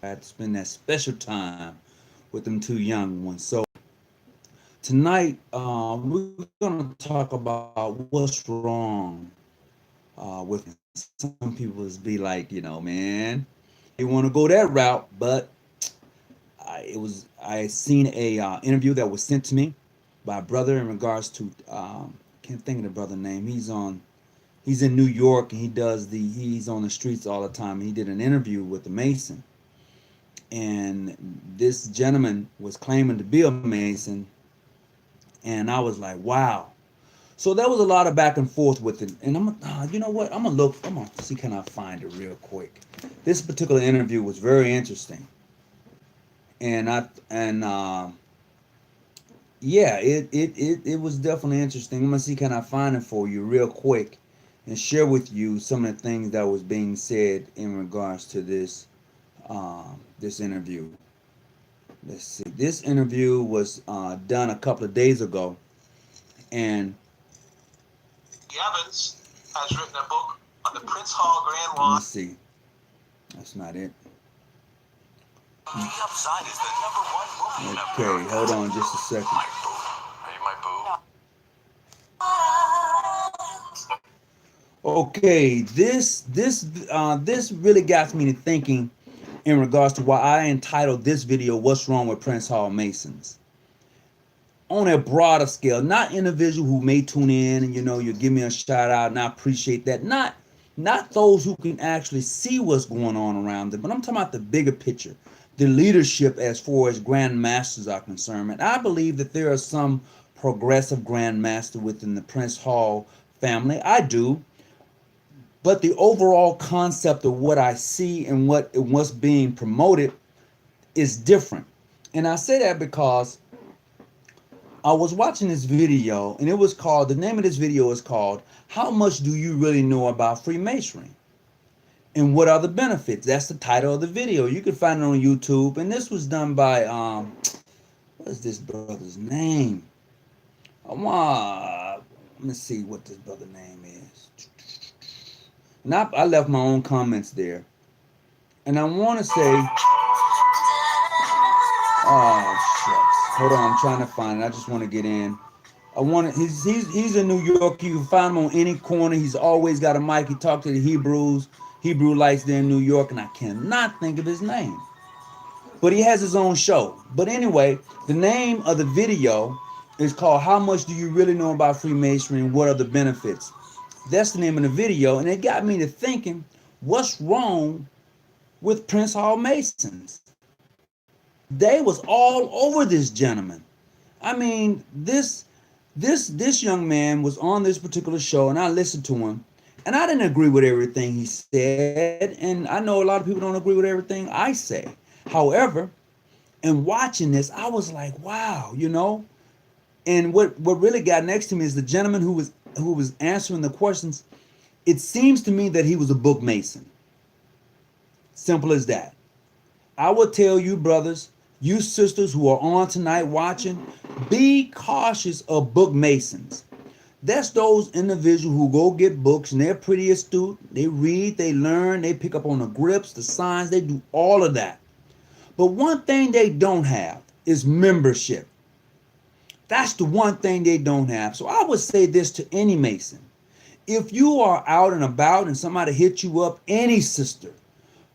I had to spend that special time with them two young ones. So tonight, we're going to talk about what's wrong with some people is be like, man, they want to go that route, but I seen a interview that was sent to me by a brother in regards to can't think of the brother name. He's in New York and he's on the streets all the time. He did an interview with the Mason, and this gentleman was claiming to be a Mason, and I was like, wow. So there was a lot of back and forth with it, and you know what? I'm gonna see can I find it real quick. This particular interview was very interesting, and yeah, it was definitely interesting. I'm gonna see can I find it for you real quick, and share with you some of the things that was being said in regards to this interview. Let's see. This interview was done a couple of days ago, and Evans has written a book on the Prince Hall Grand Lawn. Let me see. That's not it. The Upside is the #1 movie. Okay, hold on just a second. Hey, my boo. Okay, this really got me to thinking in regards to why I entitled this video "What's Wrong with Prince Hall Masons." On a broader scale, not individual who may tune in and you give me a shout out, and I appreciate that. Not those who can actually see what's going on around them, but I'm talking about the bigger picture, the leadership as far as grand masters are concerned. And I believe that there are some progressive grand master within the Prince Hall family. I do, but the overall concept of what I see and what's being promoted is different. And I say that because I was watching this video, and the name of this video is called "How Much Do You Really Know About Freemasonry and What Are the Benefits?" That's the title of the video. You can find it on YouTube, and this was done by what is this brother's name? Let me see what this brother's name is. And I left my own comments there, and I want to say, oh shucks, hold on, I'm trying to find it. I just want to get in. I want to. He's in New York. You can find him on any corner. He's always got a mic. He talked to the Hebrew lights there in New York, and I cannot think of his name. But he has his own show. But anyway, the name of the video is called "How Much Do You Really Know About Freemasonry and What Are the Benefits?" That's the name of the video, and it got me to thinking, what's wrong with Prince Hall Masons? They was all over this gentleman. I mean, this young man was on this particular show, and I listened to him, and I didn't agree with everything he said, and I know a lot of people don't agree with everything I say. However, in watching this, I was like, wow. And what really got next to me is the gentleman who was answering the questions. It seems to me that he was a book mason. Simple as that. I will tell you, brothers, you sisters who are on tonight watching, be cautious of book masons. That's those individuals who go get books and they're pretty astute. They read, they learn, they pick up on the grips, the signs, they do all of that. But one thing they don't have is membership. That's the one thing they don't have. So I would say this to any Mason. If you are out and about and somebody hits you up, any sister,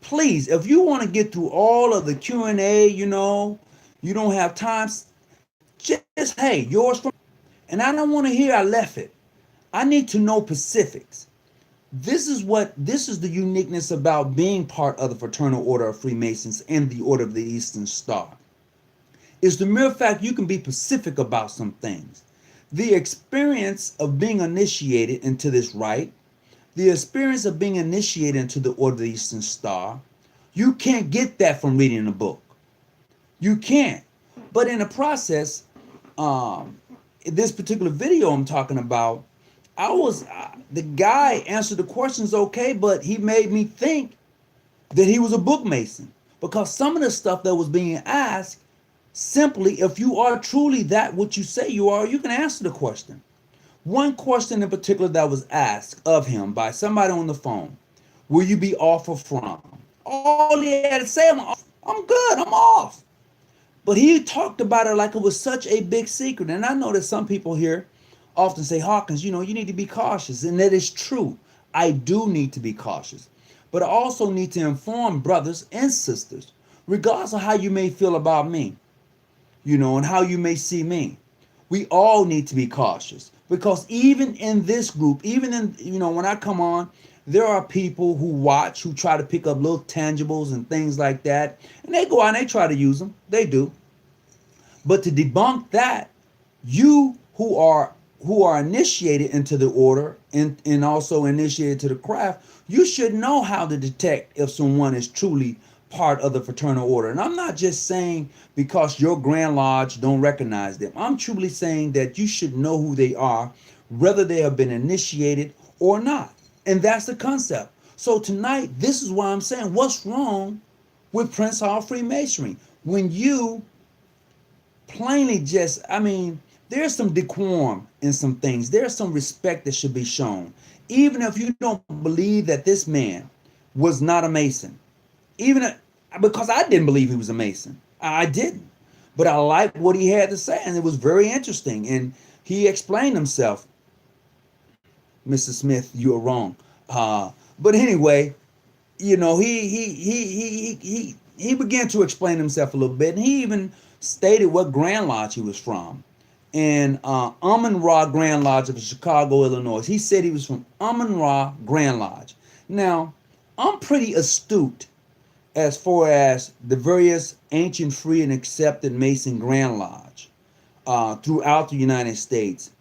please, if you want to get through all of the Q&A, you don't have time, just, hey, yours from, and I don't want to hear I left it. I need to know specifics. This is the uniqueness about being part of the Fraternal Order of Freemasons and the Order of the Eastern Star. Is the mere fact you can be specific about some things. The experience of being initiated into this rite, the experience of being initiated into the Order of the Eastern Star, you can't get that from reading a book. You can't. But in the process, this particular video I'm talking about, the guy answered the questions okay, but he made me think that he was a book mason, because some of the stuff that was being asked, simply, if you are truly that what you say you are, you can answer the question. One question in particular that was asked of him by somebody on the phone: will you be off or from? All he had to say, I'm off. I'm good. I'm off. But he talked about it like it was such a big secret. And I know that some people here often say, Hawkins, you need to be cautious. And that is true. I do need to be cautious. But I also need to inform brothers and sisters, regardless of how you may feel about me, and how you may see me. We all need to be cautious because even in this group, even in, when I come on, there are people who watch, who try to pick up little tangibles and things like that. And they go out and they try to use them. They do. But to debunk that, you who are initiated into the order and also initiated to the craft, you should know how to detect if someone is truly part of the fraternal order. And I'm not just saying because your Grand Lodge don't recognize them. I'm truly saying that you should know who they are, whether they have been initiated or not. And that's the concept. So tonight, this is why I'm saying, what's wrong with Prince Hall Freemasonry? When you plainly there's some decorum in some things. There's some respect that should be shown. Even if you don't believe that this man was not a Mason. Because I didn't believe he was a Mason. I didn't. But I liked what he had to say, and it was very interesting. And he explained himself. Mr. Smith, you are wrong. But anyway, he began to explain himself a little bit, and he even stated what Grand Lodge he was from. And Amun-Ra Grand Lodge of Chicago, Illinois. He said he was from Amun-Ra Grand Lodge. Now, I'm pretty astute as far as the various ancient, free, and accepted Mason Grand Lodge throughout the United States.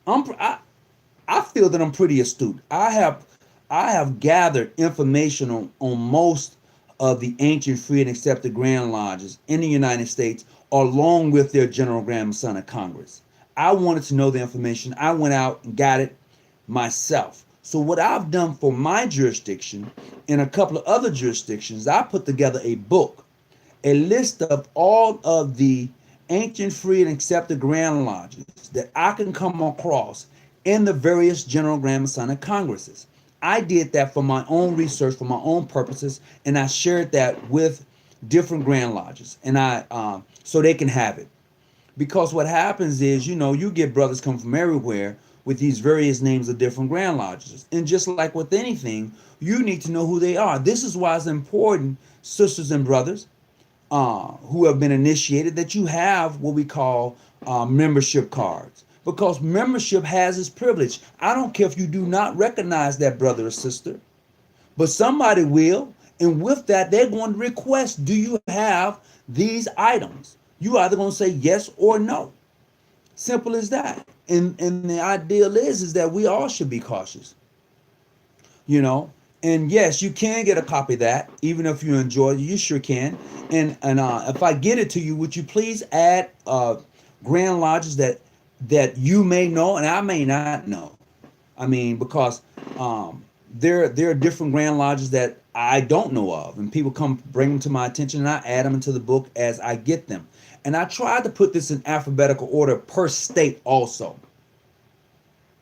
I feel that I'm pretty astute. I have gathered information on most of the ancient, free, and accepted Grand Lodges in the United States, along with their General Grand Masonic Congress. I wanted to know the information. I went out and got it myself. So what I've done for my jurisdiction and a couple of other jurisdictions, I put together a book, a list of all of the ancient, free, and accepted Grand Lodges that I can come across in the various General Grand Masonic Congresses. I did that for my own research, for my own purposes, and I shared that with different Grand Lodges, and so they can have it. Because what happens is, you get brothers come from everywhere with these various names of different Grand Lodges. And just like with anything, you need to know who they are. This is why it's important, sisters and brothers who have been initiated, that you have what we call membership cards. Because membership has its privilege. I don't care if you do not recognize that brother or sister, but somebody will. And with that, they're going to request, do you have these items? You either going to say yes or no. Simple as that. And the ideal is that we all should be cautious. And yes, you can get a copy of that, even if you enjoy it. You sure can. And if I get it to you, would you please add Grand Lodges that you may know and I may not know? Because there are different Grand Lodges that I don't know of, and people bring them to my attention, and I add them into the book as I get them. And I tried to put this in alphabetical order per state also.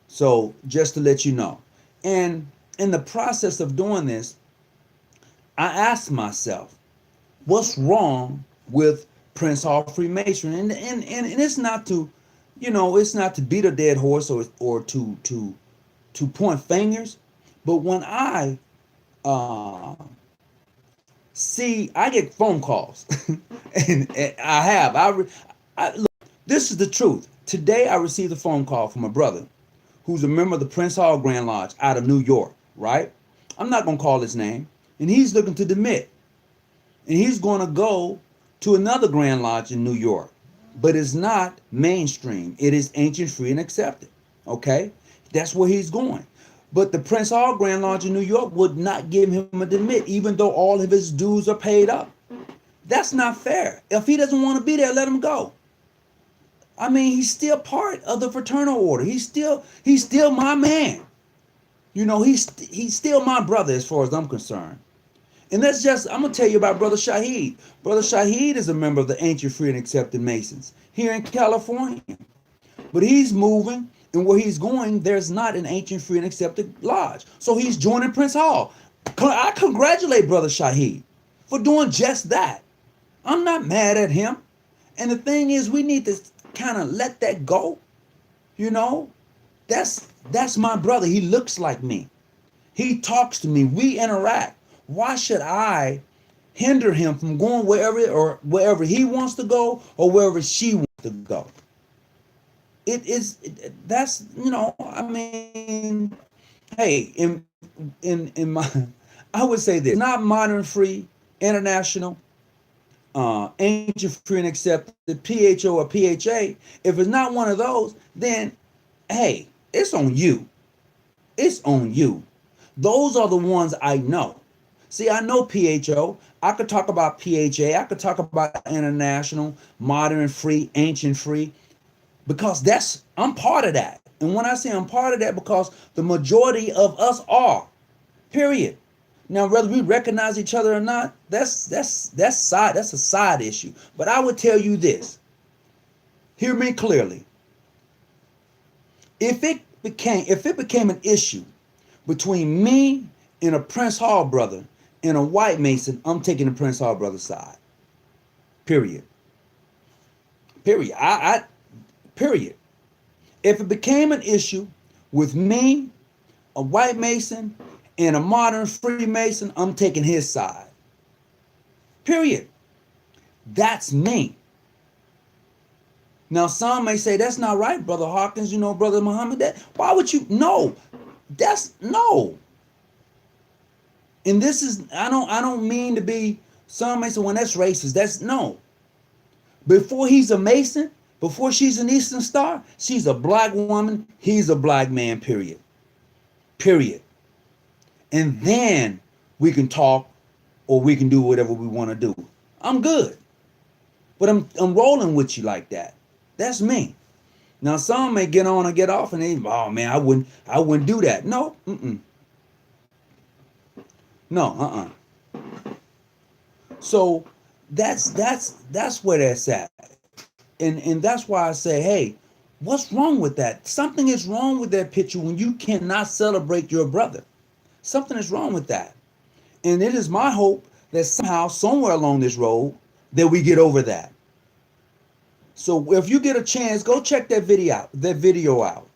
So just to let you know. And in the process of doing this, I asked myself, what's wrong with Prince Hall Freemasonry? And it's not to, it's not to beat a dead horse or to point fingers. But when I I get phone calls, and look, this is the truth. Today I received a phone call from a brother who's a member of the Prince Hall Grand Lodge out of New York, right? I'm not going to call his name. And he's looking to demit. And he's going to go to another Grand Lodge in New York. But it's not mainstream. It is ancient, free, and accepted. Okay? That's where he's going. But the Prince Hall Grand Lodge in New York would not give him a demit, even though all of his dues are paid up. That's not fair. If he doesn't want to be there, let him go. He's still part of the fraternal order. He's still my man. He's still my brother as far as I'm concerned. And I'm going to tell you about Brother Shaheed. Brother Shaheed is a member of the Ancient, Free, and Accepted Masons here in California. But he's moving, and where he's going, there's not an Ancient, Free, and Accepted Lodge. So he's joining Prince Hall. I congratulate Brother Shaheed for doing just that. I'm not mad at him. And the thing is, we need to kind of let that go. You know, that's my brother. He looks like me. He talks to me. We interact. Why should I hinder him from going wherever he wants to go or wherever she wants to go? That's, I mean, hey, in my, I would say this, not modern free, international, ancient free and accepted, PHO or PHA. If it's not one of those, then hey, it's on you. It's on you. Those are the ones I know. See, I know PHO. I could talk about PHA. I could talk about international, modern free, ancient free, because I'm part of that. And when I say I'm part of that, because the majority of us are, period. Now, whether we recognize each other or not, that's a side issue. But I would tell you this. Hear me clearly. If it became an issue between me and a Prince Hall brother and a white Mason, I'm taking the Prince Hall brother side. Period. Period. Period. If it became an issue with me, a white Mason, and a modern Freemason, I'm taking his side. Period. That's me. Now, some may say, that's not right, Brother Hawkins, Brother Muhammad. Why would you? No. No. And this is, I don't mean to be, some may say, well, that's racist. That's, no. Before he's a Mason, before she's an Eastern Star, she's a black woman, he's a black man, period. Period. And then we can talk or we can do whatever we want to do. I'm good. But I'm rolling with you like that. That's me. Now some may get on and get off and they, oh man, I wouldn't do that. No, No, So that's where that's at. And that's why I say, hey, what's wrong with that? Something is wrong with that picture when you cannot celebrate your brother. Something is wrong with that. And it is my hope that somehow, somewhere along this road, that we get over that. So if you get a chance, go check that video out.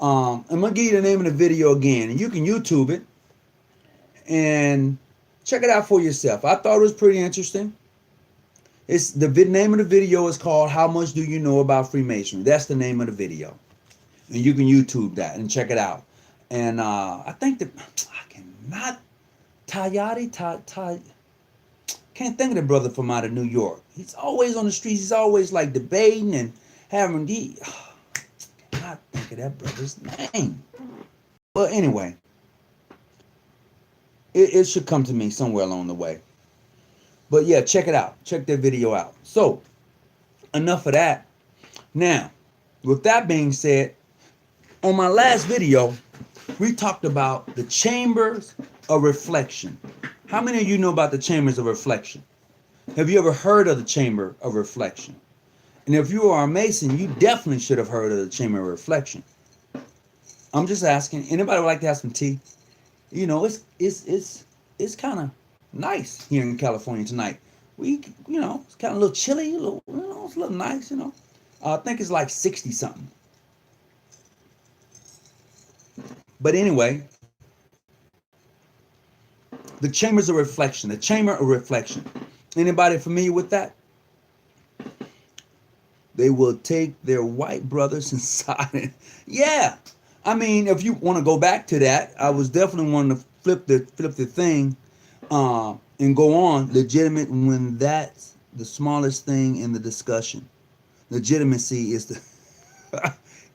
I'm gonna give you the name of the video again, and you can YouTube it and check it out for yourself. I thought it was pretty interesting. It's the name of the video is called "How Much Do You Know About Freemasonry?" That's the name of the video, and you can YouTube that and check it out. And I think that I cannot can't think of the brother from out of New York. He's always on the streets. He's always like debating and having cannot think of that brother's name. But anyway, it should come to me somewhere along the way. But yeah, check it out. Check that video out. So, enough of that. Now, with that being said, on my last video, we talked about the chambers of reflection. How many of you know about the chambers of reflection? Have you ever heard of the chamber of reflection? And if you are a Mason, you definitely should have heard of the chamber of reflection. I'm just asking. Anybody would like to have some tea? It's kind of nice here in California tonight. It's kind of a little chilly, it's a little nice, I think it's like 60 something. But anyway, the chambers of reflection, the chamber of reflection. Anybody familiar with that? They will take their white brothers inside. Yeah. I mean, if you want to go back to that, I was definitely wanting to flip the thing and go on legitimate when that's the smallest thing in the discussion. Legitimacy is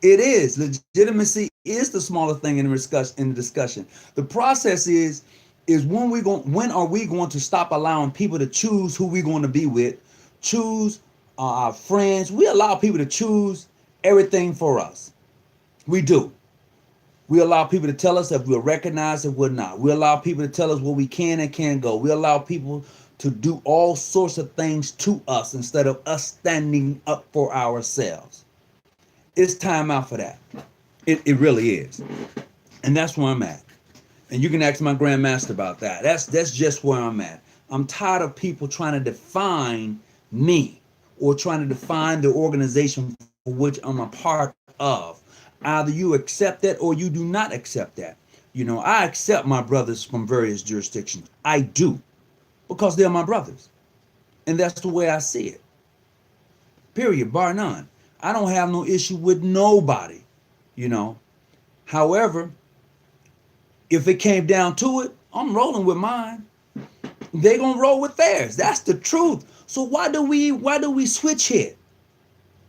it is. Legitimacy is the smaller thing in the discussion. The process is when are we going to stop allowing people to choose who we're going to be with, choose our friends? We allow people to choose everything for us. We do. We allow people to tell us if we're recognized, if we're not. We allow people to tell us where we can and can't go. We allow people to do all sorts of things to us instead of us standing up for ourselves. It's time out for that. It really is. And that's where I'm at. And you can ask my grandmaster about that. That's just where I'm at. I'm tired of people trying to define me or trying to define the organization for which I'm a part of. Either you accept that or you do not accept that. I accept my brothers from various jurisdictions. I do, because they're my brothers. And that's the way I see it. Period, bar none. I don't have no issue with nobody, you know. However, if it came down to it, I'm rolling with mine. They gonna roll with theirs. That's the truth. So why do we switch here?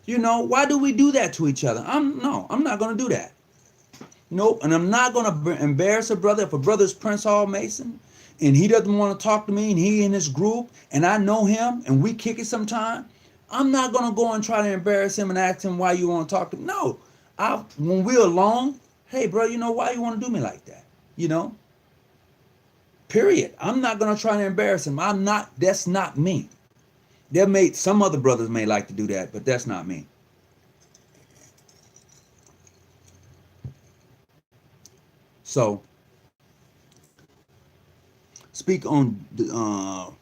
Why do we do that to each other? I'm not gonna do that. Nope, and I'm not gonna embarrass a brother. If a brother's Prince Hall Mason and he doesn't want to talk to me and he in his group and I know him and we kick it sometime, I'm not gonna go and try to embarrass him and ask him why you want to talk to me. No, when we're alone, hey bro, why you want to do me like that? Period. I'm not gonna try to embarrass him. That's not me. Some other brothers may like to do that, but that's not me. So speak on the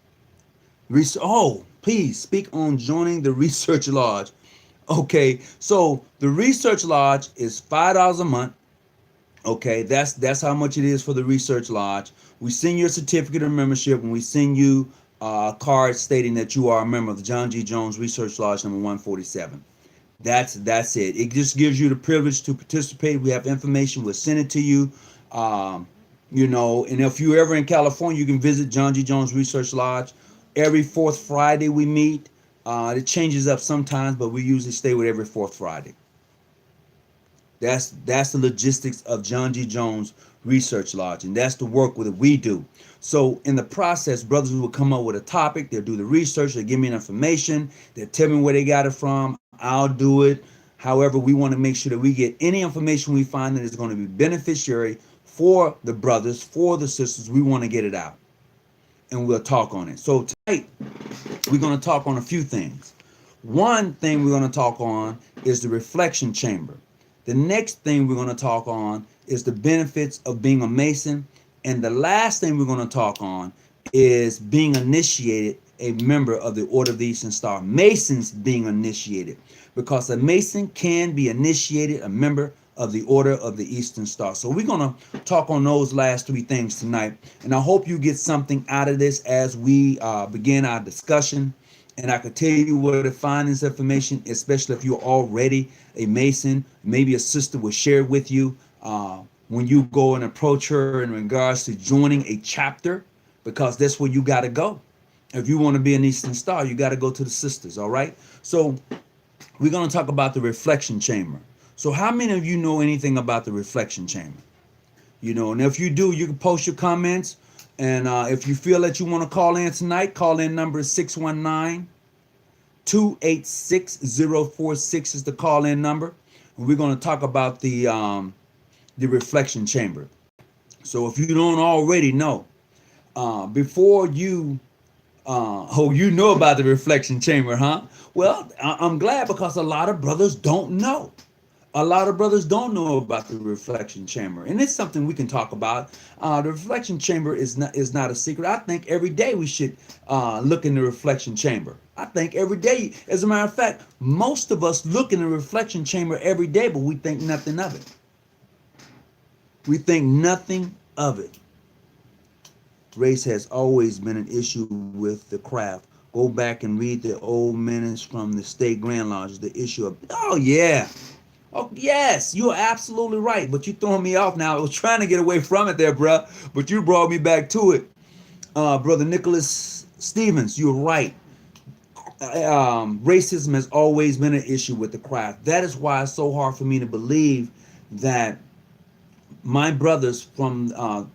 please speak on joining the research lodge. Okay, so the research lodge is $5 a month. Okay, that's how much it is for the research lodge. We send you a certificate of membership and we send you a card stating that you are a member of the John G. Jones Research Lodge number 147. That's it. It just gives you the privilege to participate. We have information. We'll send it to you. And if you're ever in California, you can visit John G. Jones Research Lodge. Every fourth Friday we meet. It changes up sometimes, but we usually stay with every fourth Friday. That's the logistics of John G. Jones Research Lodge, and that's the work that we do. So in the process, brothers will come up with a topic. They'll do the research. They'll give me information. They'll tell me where they got it from. I'll do it. However, we want to make sure that we get any information we find that is going to be beneficiary for the brothers, for the sisters. We want to get it out, and we'll talk on it. So tonight, we're going to talk on a few things. One thing we're going to talk on is the reflection chamber. The next thing we're going to talk on is the benefits of being a Mason. And the last thing we're going to talk on is being initiated, a member of the Order of the Eastern Star. Masons being initiated, because a Mason can be initiated, a member of the Order of the Eastern Star. So we're going to talk on those last three things tonight. And I hope you get something out of this as we begin our discussion. And I could tell you where to find this information, especially if you're already a Mason. Maybe a sister will share with you when you go and approach her in regards to joining a chapter, because that's where you got to go. If you want to be an Eastern Star, you got to go to the sisters, all right? So we're going to talk about the reflection chamber. So how many of you know anything about the reflection chamber? And if you do, you can post your comments. And if you feel that you want to call in tonight, call in number 619-286-046 is the call in number. And we're going to talk about the reflection chamber. So if you don't already know, before you you know about the reflection chamber, huh? Well, I'm glad, because a lot of brothers don't know. A lot of brothers don't know about the reflection chamber, and it's something we can talk about. The reflection chamber is not a secret. I think every day we should look in the reflection chamber. I think every day, as a matter of fact, most of us look in the reflection chamber every day, but we think nothing of it. We think nothing of it. Race has always been an issue with the craft. Go back and read the old minutes from the state grand lodges. The issue of, oh yeah. Oh, yes, you're absolutely right. But you're throwing me off now. I was trying to get away from it there, bruh. But you brought me back to it. Brother Nicholas Stevens, you're right. Racism has always been an issue with the craft. That is why it's so hard for me to believe that my brothers from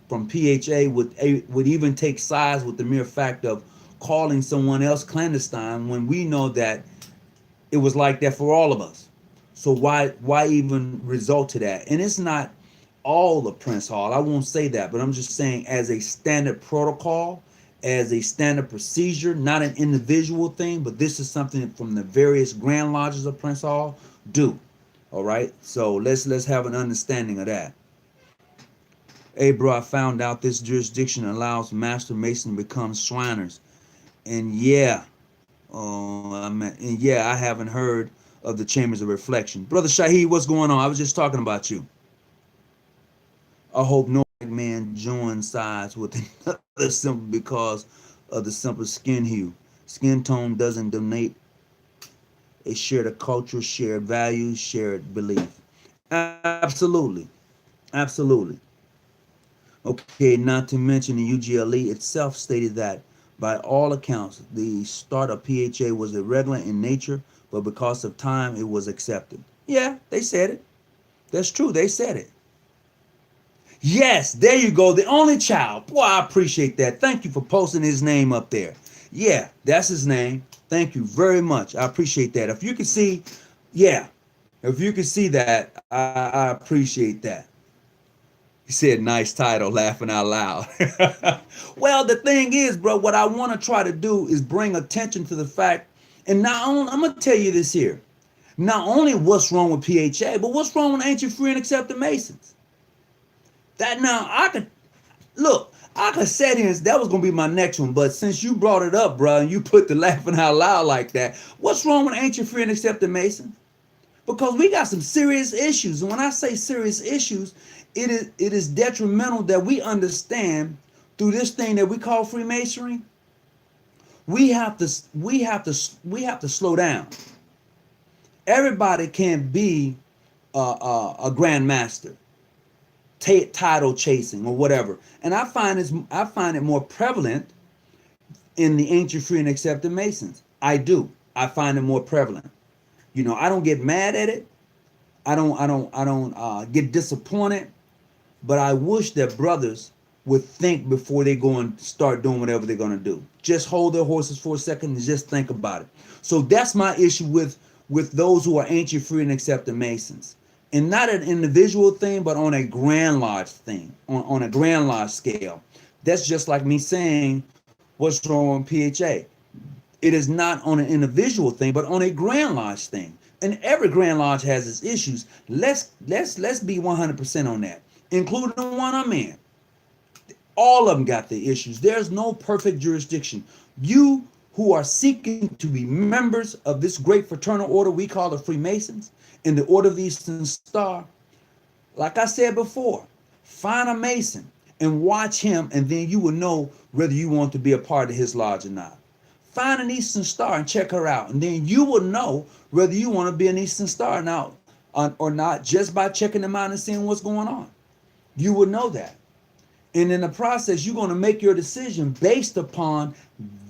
PHA would even take sides with the mere fact of calling someone else clandestine, when we know that it was like that for all of us. So why even resort to that? And it's not all of Prince Hall. I won't say that, but I'm just saying, as a standard protocol, as a standard procedure, not an individual thing, but this is something from the various grand lodges of Prince Hall do. All right. So let's have an understanding of that. Hey, bro, I found out this jurisdiction allows Master Mason to become Shriners. And yeah, And yeah, I haven't heard of the Chambers of Reflection. Brother Shaheed, what's going on? I was just talking about you. I hope no black man joins sides with another simple because of the simple skin hue. Skin tone doesn't donate. It shared a culture, shared values, shared belief. Absolutely. Absolutely. Okay, not to mention the UGLE itself stated that by all accounts, the start of PHA was irregular in nature, but because of time, it was accepted. Yeah, they said it. That's true. They said it. Yes, there you go. The only child. Boy, I appreciate that. Thank you for posting his name up there. Yeah, that's his name. Thank you very much. I appreciate that. If you can see, yeah, if you can see that, I appreciate that. He said, nice title, laughing out loud. Well, the thing is, bro, what I want to try to do is bring attention to the fact, and not only, I'm going to tell you this here, not only what's wrong with PHA, but what's wrong with ancient free and accepted Masons. That now, I could, look, I could say this, that was going to be my next one, but since you brought it up, bro, and you put the laughing out loud like that, what's wrong with ancient free and accepted Masons? Because we got some serious issues. And when I say serious issues, it is detrimental that we understand through this thing that we call Freemasonry. We have to slow down. Everybody can't be a grandmaster, title chasing or whatever. And I find it more prevalent in the ancient free and accepted Masons. I do. I find it more prevalent. You know, I don't get mad at it. I don't get disappointed, but I wish that brothers would think before they go and start doing whatever they're going to do. Just hold their horses for a second and just think about it. So that's my issue with those who are ancient free and accepted Masons. And not an individual thing, but on a grand lodge thing, on a grand lodge scale. That's just like me saying, what's wrong with PHA? It is not on an individual thing, but on a grand lodge thing. And every grand lodge has its issues. Let's be 100% on that, including the one I'm in. All of them got the issues. There's no perfect jurisdiction. You who are seeking to be members of this great fraternal order we call the Freemasons in the Order of the Eastern Star, like I said before, find a Mason and watch him, and then you will know whether you want to be a part of his lodge or not. Find an Eastern Star and check her out, and then you will know whether you want to be an Eastern Star now or not, just by checking them out and seeing what's going on. You will know that. And in the process, you're going to make your decision based upon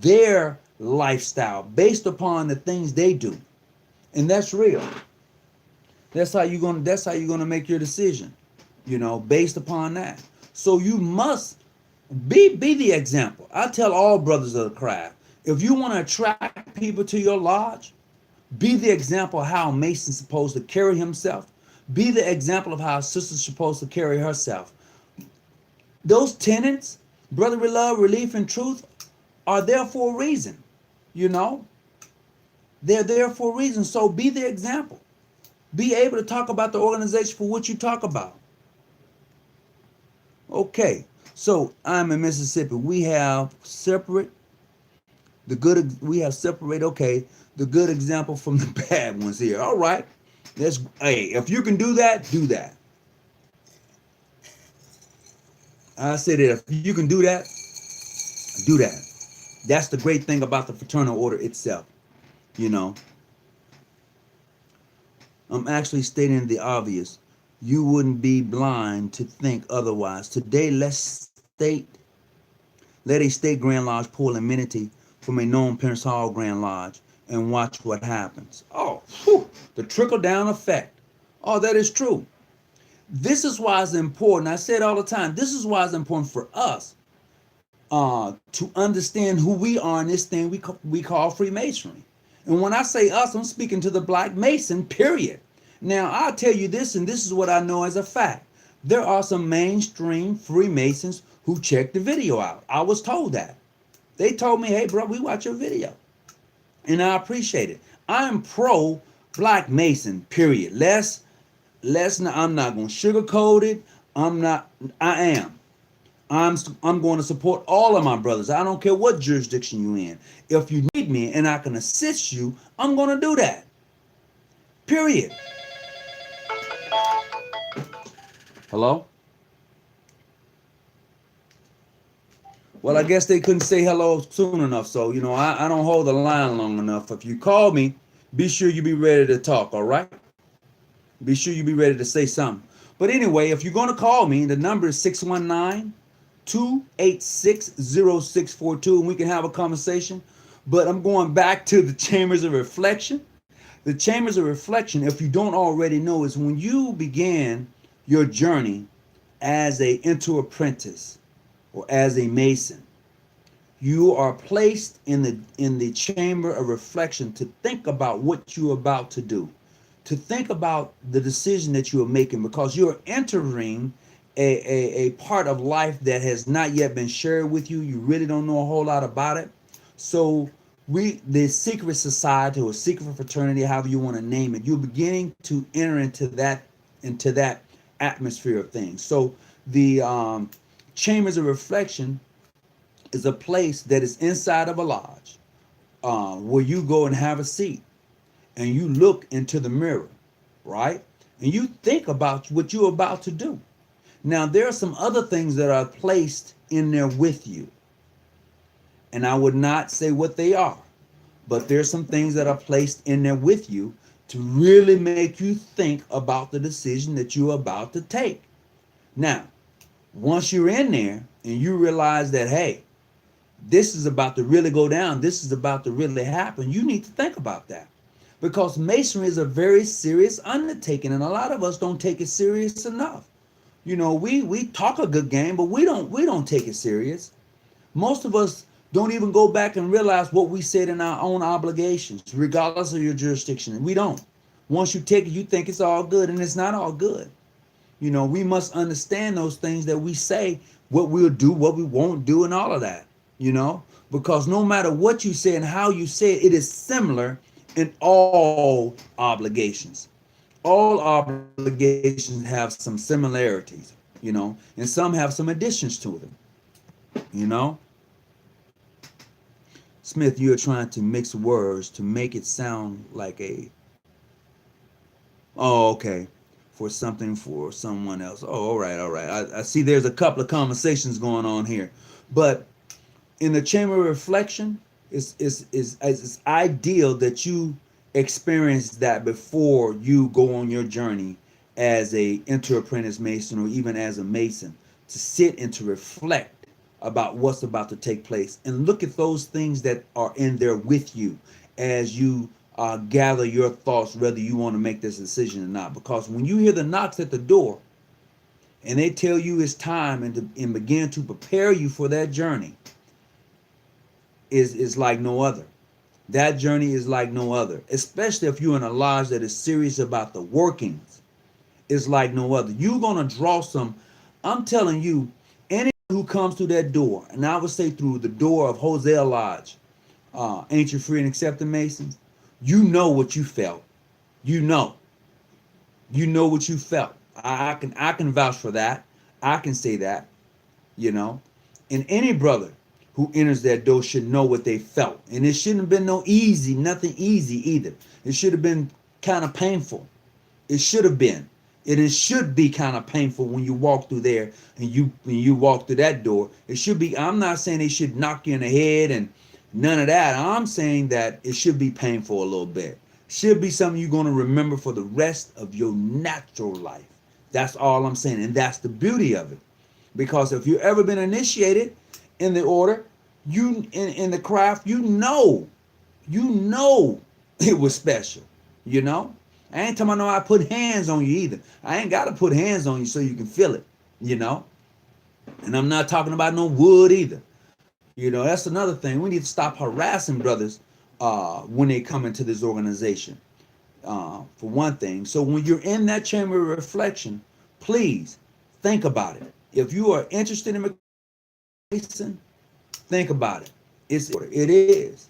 their lifestyle, based upon the things they do. And that's real. That's how you're going to make your decision, based upon that. So you must be the example. I tell all brothers of the craft, if you want to attract people to your lodge, be the example of how a Mason's supposed to carry himself. Be the example of how a sister's supposed to carry herself. Those tenets, brotherly love, relief, and truth, are there for a reason. They're there for a reason. So be the example. Be able to talk about the organization for what you talk about. Okay, so I'm in Mississippi. We have separated, the good example from the bad ones here. All right. Hey, if you can do that, do that. I say that if you can do that, do that. That's the great thing about the fraternal order itself. I'm actually stating the obvious. You wouldn't be blind to think otherwise. Today, let a state Grand Lodge pull immunity from a known Prince Hall Grand Lodge and watch what happens. Oh, the trickle-down effect. Oh, that is true. This is why it's important. I say it all the time. This is why it's important for us to understand who we are in this thing we call Freemasonry. And when I say us, I'm speaking to the Black Mason, period. Now, I'll tell you this, and this is what I know as a fact. There are some mainstream Freemasons who check the video out. I was told that. They told me, hey, bro, we watch your video. And I appreciate it. I am pro Black Mason, period. I'm not going to sugarcoat it. I am. I'm going to support all of my brothers. I don't care what jurisdiction you're in. If you need need me and I can assist you, I'm going to do that. Period. Hello? Well, I guess they couldn't say hello soon enough. So, I don't hold the line long enough. If you call me, be sure you be ready to talk, all right? Be sure you be ready to say something. But anyway, if you're going to call me, the number is 619-286-0642, and we can have a conversation. But I'm going back to the chambers of reflection. The chambers of reflection, if you don't already know, is when you began your journey as a apprentice or as a Mason. You are placed in the chamber of reflection to think about what you're about to do, to think about the decision that you are making, because you're entering a part of life that has not yet been shared with you. You really don't know a whole lot about it. So the secret society or secret fraternity, however you want to name it, you're beginning to enter into that atmosphere of things. So the chambers of reflection is a place that is inside of a lodge, where you go and have a seat and you look into the mirror, right? And you think about what you're about to do. Now, there are some other things that are placed in there with you, and I would not say what they are, but there's some things that are placed in there with you to really make you think about the decision that you're about to take. Now, once you're in there and you realize that, hey, this is about to really go down, this is about to really happen, you need to think about that. Because Masonry is a very serious undertaking, and a lot of us don't take it serious enough. We talk a good game, but we don't take it serious. Most of us don't even go back and realize what we said in our own obligations, regardless of your jurisdiction. We don't. Once you take it, you think it's all good, and it's not all good. We must understand those things that we say, what we'll do, what we won't do, and all of that, because no matter what you say and how you say it, it is similar in all obligations. All obligations have some similarities, and some have some additions to them, Smith, you're trying to mix words to make it sound like okay, for something for someone else. Oh, all right. I see there's a couple of conversations going on here. But in the chamber of reflection, it's ideal that you experience that before you go on your journey as a inter-apprentice Mason, or even as a Mason, to sit and to reflect about what's about to take place and look at those things that are in there with you as you gather your thoughts, whether you want to make this decision or not. Because when you hear the knocks at the door and they tell you it's time and begin to prepare you for that journey, is like no other. That journey is like no other, especially if you're in a lodge that is serious about the workings. It's like no other. You're going to draw some, I'm telling you, any who comes through that door, and I would say through the door of Hosea Lodge, Ancient Free and Accepted Masons, you know what you felt. You know what you felt. I can vouch for that. I can say that, and any brother who enters that door should know what they felt. And it shouldn't have been nothing easy either. It should have been kind of painful. It should have been. It should be kind of painful when you walk through there and you walk through that door. It should be, I'm not saying they should knock you in the head and none of that. I'm saying that it should be painful a little bit. Should be something you're going to remember for the rest of your natural life. That's all I'm saying. And that's the beauty of it. Because if you've ever been initiated in the order, you in the craft, you know it was special. I ain't talking about I put hands on you either. I ain't got to put hands on you so you can feel it, And I'm not talking about no wood either. That's another thing. We need to stop harassing brothers when they come into this organization, for one thing. So when you're in that chamber of reflection, please think about it. If you are interested in Mason, think about it. It is,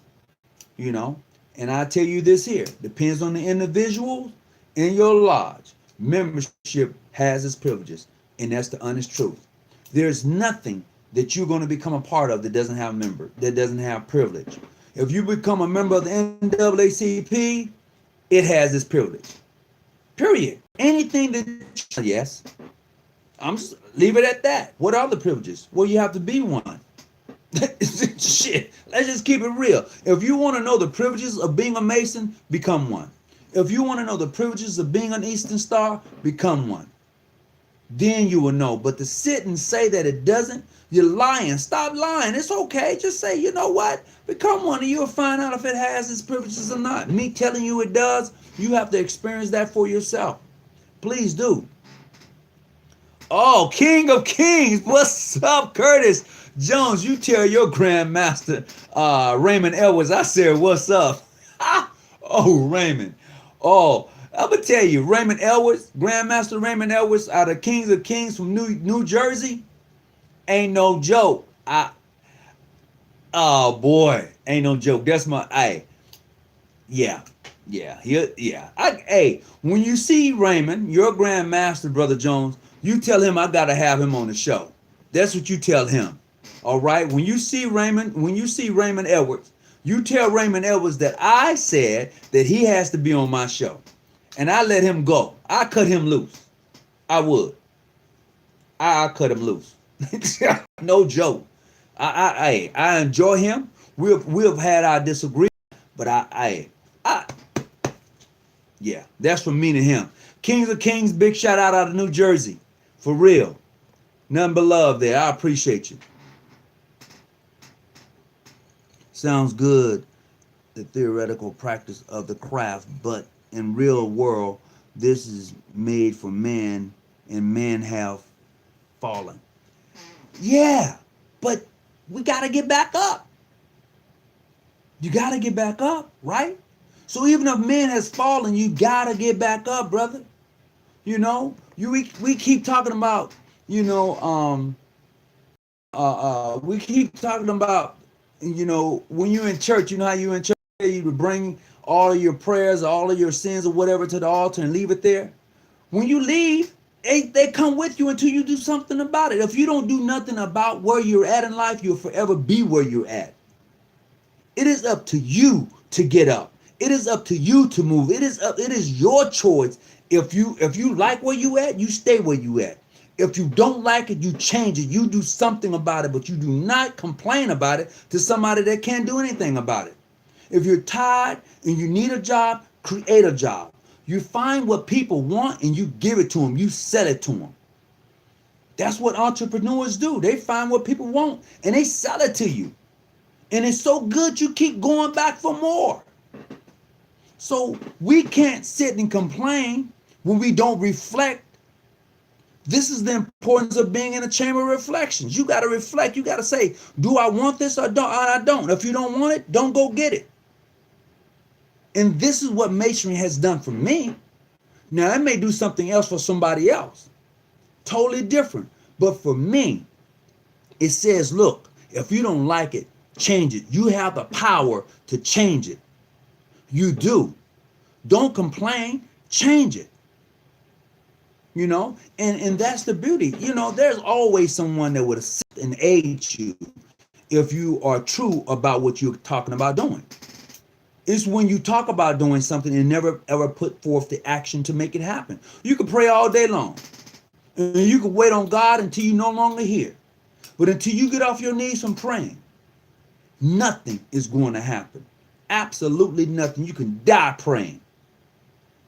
And I tell you this here, depends on the individuals in your lodge. Membership has its privileges, and that's the honest truth. There's nothing that you're going to become a part of that doesn't have privilege. If you become a member of the NAACP, it has this privilege. Period. Anything that, yes, I'm just leave it at that. What are the privileges? Well, you have to be one. Shit. Let's just keep it real. If you want to know the privileges of being a Mason, become one. If you want to know the privileges of being an Eastern Star, become one. Then you will know. But to sit and say that it doesn't, you're lying. Stop lying. It's okay. Just say, you know what? Become one and you'll find out if it has its privileges or not. Me telling you it does, you have to experience that for yourself. Please do. Oh, King of Kings. What's up, Curtis Jones? You tell your Grandmaster, Raymond Edwards, I said, what's up? Oh, Raymond. Oh, I'm going to tell you, Raymond Edwards, Grandmaster Raymond Edwards out of Kings of Kings from New Jersey, ain't no joke. Oh, boy, ain't no joke. That's my, yeah. Hey, when you see Raymond, your Grandmaster, Brother Jones, you tell him I got to have him on the show. That's what you tell him. All right? When you see Raymond Edwards, you tell Raymond Edwards that I said that he has to be on my show. And I let him go. I cut him loose. I would. I cut him loose. No joke. I enjoy him. We've had our disagreements, but yeah, that's from me to him. Kings of Kings, big shout out of New Jersey. For real. Nothing but love there. I appreciate you. Sounds good, the theoretical practice of the craft, but in real world, this is made for man, and men have fallen. Yeah, but we got to get back up. You got to get back up, right? So even if man has fallen, you got to get back up, brother. You know, we keep talking about, you know, we keep talking about, you know, when you're in church, you know how you're in church, you bring all of your prayers, all of your sins or whatever to the altar and leave it there. When you leave, they come with you until you do something about it. If you don't do nothing about where you're at in life, you'll forever be where you're at. It is up to you to get up. It is up to you to move. It is your choice. If you like where you at, you stay where you at. If you don't like it, you change it. You do something about it, but you do not complain about it to somebody that can't do anything about it. If you're tired and you need a job, create a job. You find what people want and you give it to them. You sell it to them. That's what entrepreneurs do. They find what people want and they sell it to you. And it's so good you keep going back for more. So we can't sit and complain when we don't reflect. This is the importance of being in a chamber of reflections. You got to reflect. You got to say, do I want this or don't? I don't. If you don't want it, don't go get it. And this is what Masonry has done for me. Now, it may do something else for somebody else. Totally different. But for me, it says, look, if you don't like it, change it. You have the power to change it. You do. Don't complain. Change it. You know, and that's the beauty. You know, there's always someone that would assist and aid you if you are true about what you're talking about doing. It's when you talk about doing something and never ever put forth the action to make it happen. You can pray all day long. And you can wait on God until you no longer hear. But until you get off your knees from praying, nothing is going to happen. Absolutely nothing. You can die praying.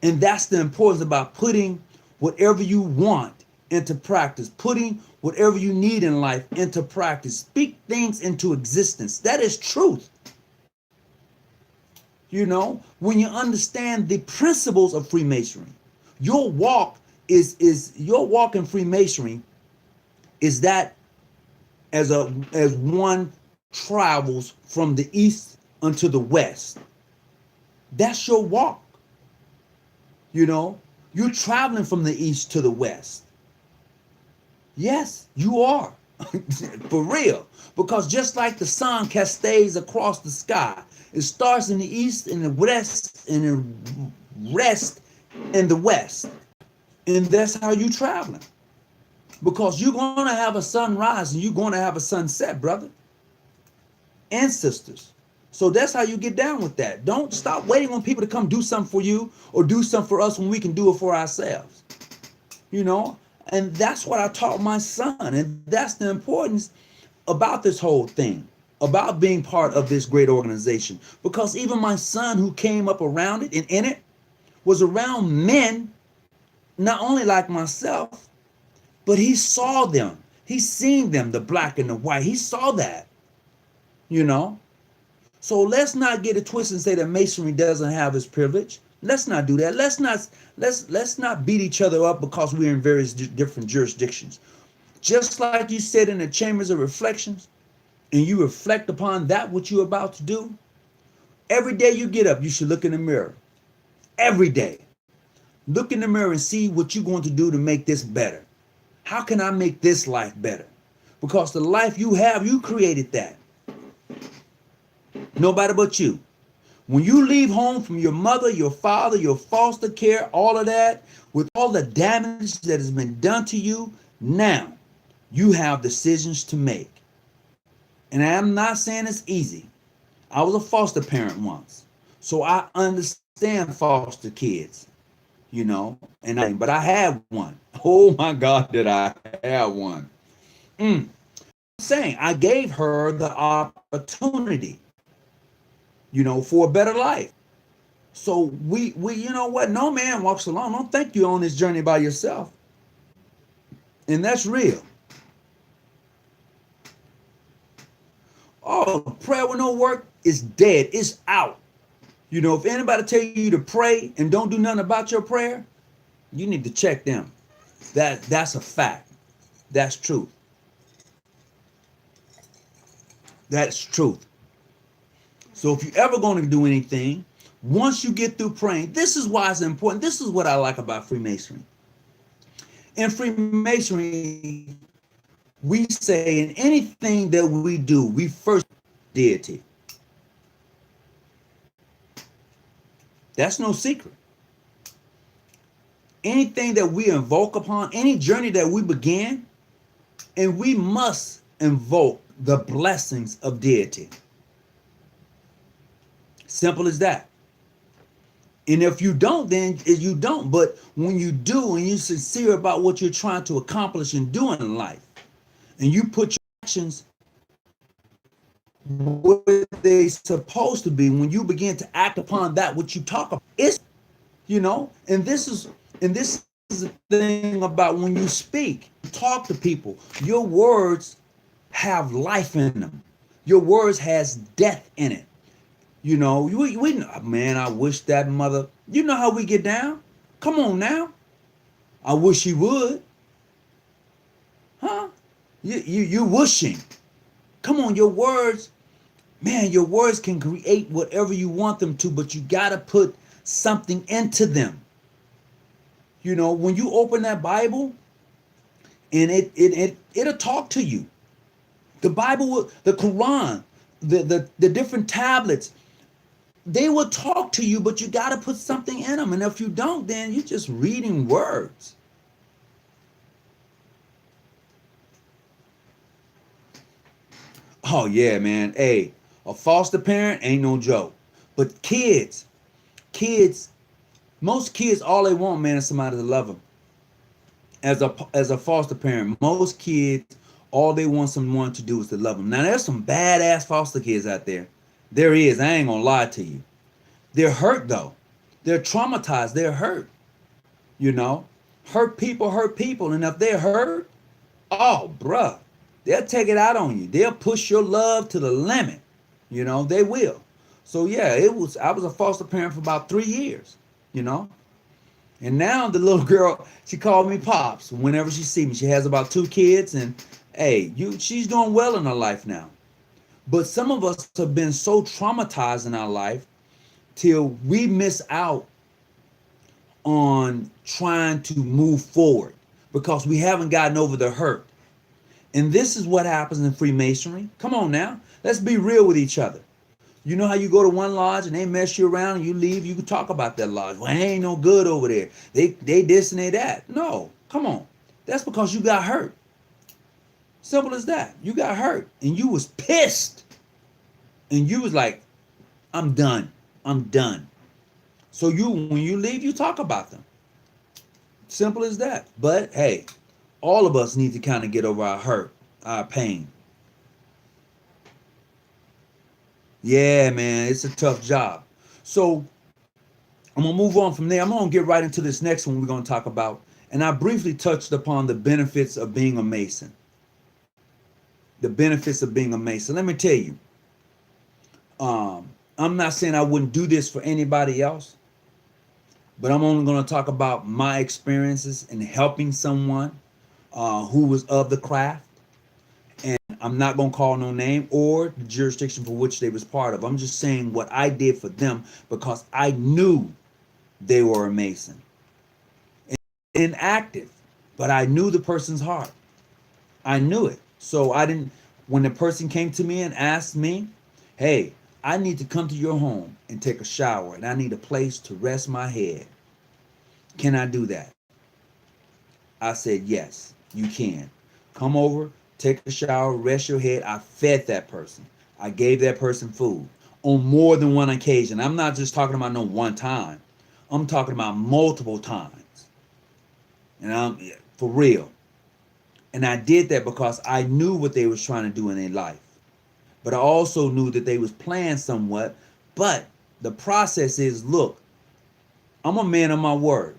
And that's the importance about putting whatever you want into practice, putting whatever you need in life into practice. Speak things into existence. That is truth. You know, when you understand the principles of Freemasonry, your walk is your walk in Freemasonry is that as one travels from the east unto the west. That's your walk. You know, you're traveling from the east to the west. Yes, you are. For real. Because just like the sun cascades across the sky, it starts in the east and the west and the rest in the west. And that's how you're traveling. Because you're going to have a sunrise and you're going to have a sunset, brother and sisters. So that's how you get down with that. Don't stop waiting on people to come do something for you or do something for us when we can do it for ourselves. You know, and that's what I taught my son, and that's the importance about this whole thing, about being part of this great organization. Because even my son, who came up around it and in it, was around men, not only like myself, but he saw them. He seen them, the black and the white. He saw that, you know. So let's not get it twisted and say that Masonry doesn't have its privilege. Let's not do that. Let's not beat each other up because we're in various different jurisdictions. Just like you said in the chambers of reflections, and you reflect upon that what you're about to do, every day you get up, you should look in the mirror. Every day. Look in the mirror and see what you're going to do to make this better. How can I make this life better? Because the life you have, you created that. Nobody but you. When you leave home from your mother, your father, your foster care, all of that, with all the damage that has been done to you, now you have decisions to make. And I'm not saying it's easy. I was a foster parent once, so I understand foster kids, you know, but I had one. Oh my God, did I have one. I'm saying I gave her the opportunity, you know, for a better life. So we you know what? No man walks alone. Don't think you're on this journey by yourself. And that's real. Oh, prayer with no work is dead. It's out. You know, if anybody tell you to pray and don't do nothing about your prayer, you need to check them. That's a fact. That's truth. That's truth. So if you're ever going to do anything, once you get through praying, this is why it's important. This is what I like about Freemasonry. In Freemasonry, we say in anything that we do, we first deity. That's no secret. Anything that we invoke upon, any journey that we begin, and we must invoke the blessings of deity. Simple as that. And if you don't, then you don't. But when you do and you're sincere about what you're trying to accomplish and do in life, and you put your actions where they're supposed to be, when you begin to act upon that which you talk about, it's, you know, and this is the thing about when you speak, talk to people, your words have life in them. Your words has death in it. You know, we man, I wish that mother, you know how we get down? Come on now. I wish he would. Huh? You wishing. Come on, your words, man, your words can create whatever you want them to, but you got to put something into them. You know, when you open that Bible and it'll talk to you. The Bible, the Quran, the different tablets, they will talk to you, but you got to put something in them. And if you don't, then you're just reading words. Oh, yeah, man. Hey, a foster parent ain't no joke. But kids, most kids, all they want, man, is somebody to love them. As a foster parent, most kids, all they want someone to do is to love them. Now, there's some badass foster kids out there. There is. I ain't gonna lie to you. They're hurt though. They're traumatized. They're hurt. You know, hurt people. And if they're hurt, oh, bruh, they'll take it out on you. They'll push your love to the limit. You know, they will. So yeah, I was a foster parent for about 3 years. You know, and now the little girl, she called me Pops whenever she see me. She has about 2 kids, and hey, she's doing well in her life now. But some of us have been so traumatized in our life till we miss out on trying to move forward because we haven't gotten over the hurt. And this is what happens in Freemasonry. Come on now, let's be real with each other. You know how you go to one lodge and they mess you around and you leave, you can talk about that lodge. Well, it ain't no good over there. They this and they that. No, come on. That's because you got hurt. Simple as that. You got hurt and you was pissed. And you was like, I'm done. I'm done. So when you leave, you talk about them. Simple as that. But hey, all of us need to kind of get over our hurt, our pain. Yeah, man, it's a tough job. So I'm gonna move on from there. I'm gonna get right into this next one we're gonna talk about. And I briefly touched upon the benefits of being a Mason. The benefits of being a Mason. Let me tell you, I'm not saying I wouldn't do this for anybody else, but I'm only gonna talk about my experiences in helping someone who was of the craft. And I'm not gonna call no name or the jurisdiction for which they was part of. I'm just saying what I did for them because I knew they were a Mason. Inactive, but I knew the person's heart. I knew it. So I didn't, when the person came to me and asked me, hey, I need to come to your home and take a shower and I need a place to rest my head. Can I do that? I said, yes, you can. Come over, take a shower, rest your head. I fed that person. I gave that person food on more than one occasion. I'm not just talking about no one time. I'm talking about multiple times. And I'm for real. And I did that because I knew what they was trying to do in their life. But I also knew that they was playing somewhat. But the process is, look, I'm a man of my word.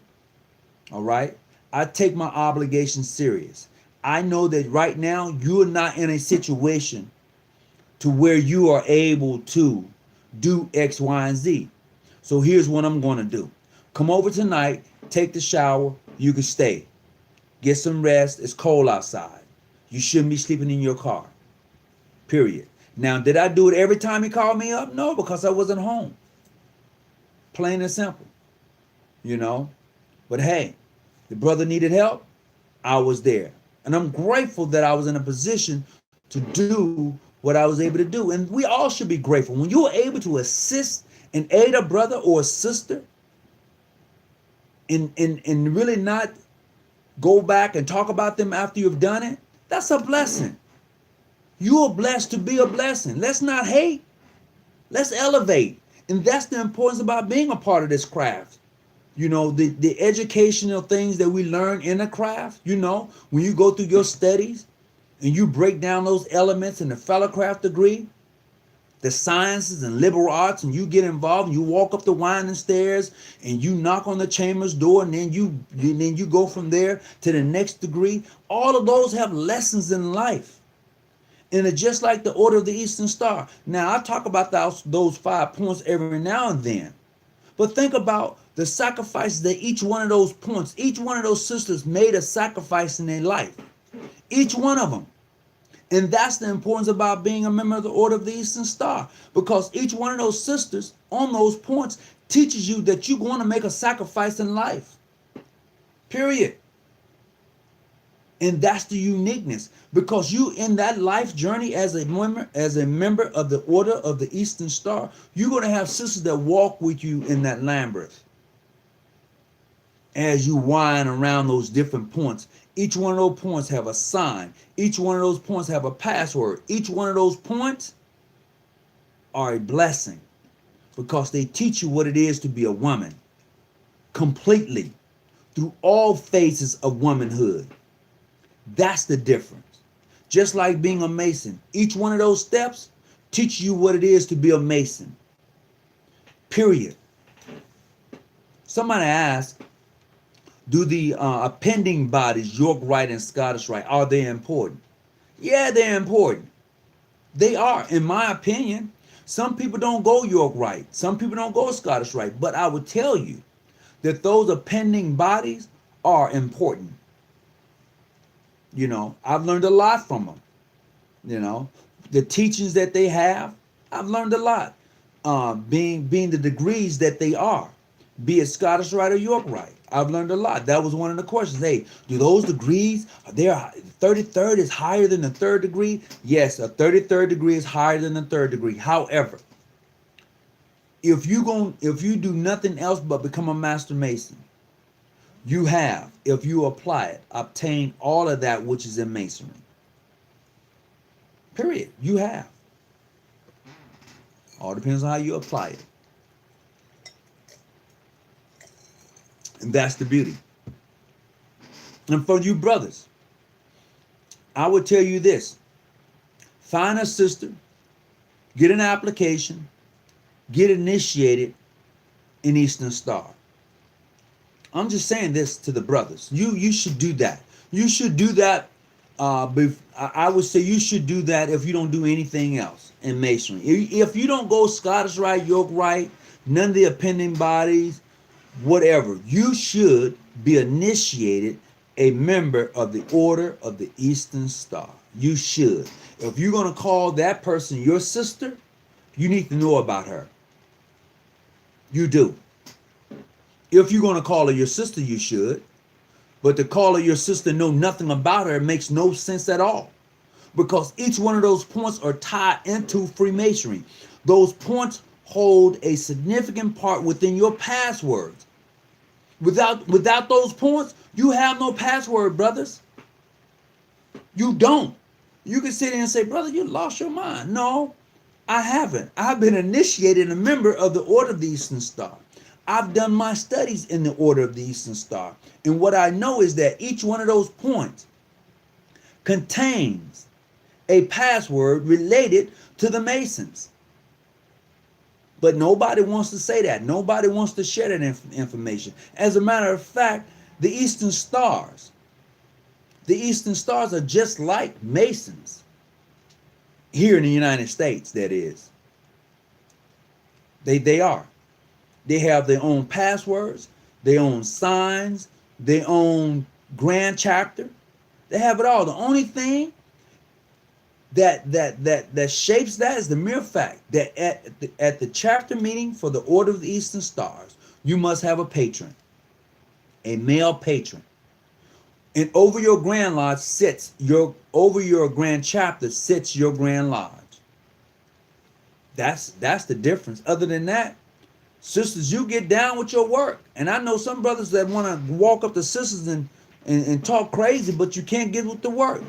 All right? I take my obligations serious. I know that right now you're not in a situation to where you are able to do X, Y, and Z. So here's what I'm going to do. Come over tonight, take the shower, you can stay. Get some rest. It's cold outside. You shouldn't be sleeping in your car. Period. Now, did I do it every time he called me up? No, because I wasn't home. Plain and simple. You know? But hey, the brother needed help. I was there. And I'm grateful that I was in a position to do what I was able to do. And we all should be grateful. When you are able to assist and aid a brother or a sister and really not go back and talk about them after you've done it, that's a blessing. You are blessed to be a blessing. Let's not hate. Let's elevate. And that's the importance about being a part of this craft. You know, the educational things that we learn in the craft, you know, when you go through your studies and you break down those elements in the fellowcraft degree, the sciences and liberal arts, and you get involved and you walk up the winding stairs and you knock on the chamber's door and then you go from there to the next degree. All of those have lessons in life. And it's just like the Order of the Eastern Star. Now, I talk about those 5 points every now and then. But think about the sacrifices that each one of those points, each one of those sisters made a sacrifice in their life. Each one of them. And that's the importance about being a member of the Order of the Eastern Star. Because each one of those sisters on those points teaches you that you're going to make a sacrifice in life. Period. And that's the uniqueness. Because you in that life journey as a member of the Order of the Eastern Star, you're going to have sisters that walk with you in that labyrinth. As you wind around those different points, each one of those points have a sign. Each one of those points have a password. Each one of those points are a blessing because they teach you what it is to be a woman completely through all phases of womanhood. That's the difference. Just like being a Mason, each one of those steps teach you what it is to be a Mason. Period. Somebody asked, do the appending bodies, York Rite and Scottish Rite, are they important? Yeah, they're important. They are, in my opinion. Some people don't go York Rite. Some people don't go Scottish Rite. But I would tell you that those appending bodies are important. You know, I've learned a lot from them. You know, the teachings that they have, I've learned a lot. Being the degrees that they are, be it Scottish Rite or York Rite, I've learned a lot. That was one of the questions. Hey, do those degrees, are there 33rd is higher than the 3rd degree? Yes, a 33rd degree is higher than the 3rd degree. However, if you do nothing else but become a Master Mason, you have, if you apply it, obtained all of that which is in Masonry. Period. You have. All depends on how you apply it. And that's the beauty. And for you brothers, I would tell you this. Find a sister, get an application, get initiated in Eastern Star. I'm just saying this to the brothers. You should do that. You should do that. I would say you should do that if you don't do anything else in Masonry. If you don't go Scottish Rite, Yoke Rite, none of the appending bodies, whatever, you should be initiated a member of the Order of the Eastern Star. You should. If you're going to call that person your sister, you need to know about her. You do. If you're going to call her your sister, you should. But to call her your sister, know nothing about her, makes no sense at all. Because each one of those points are tied into Freemasonry. Those points hold a significant part within your passwords. Without those points, you have no password, brothers. You don't. You can sit there and say, brother, you lost your mind. No, I haven't. I've been initiated a member of the Order of the Eastern Star. I've done my studies in the Order of the Eastern Star. And what I know is that each one of those points contains a password related to the Masons. But nobody wants to say that. Nobody wants to share that information. As a matter of fact, the Eastern Stars are just like Masons. Here in the United States, that is. They are. They have their own passwords, their own signs, their own grand chapter. They have it all. The only thing that shapes that is the mere fact that at the chapter meeting for the Order of the Eastern Stars, you must have a patron, a male patron. And over your grand lodge over your grand chapter sits your grand lodge. That's the difference. Other than that, sisters, you get down with your work. And I know some brothers that want to walk up to sisters and talk crazy, but you can't get with the work.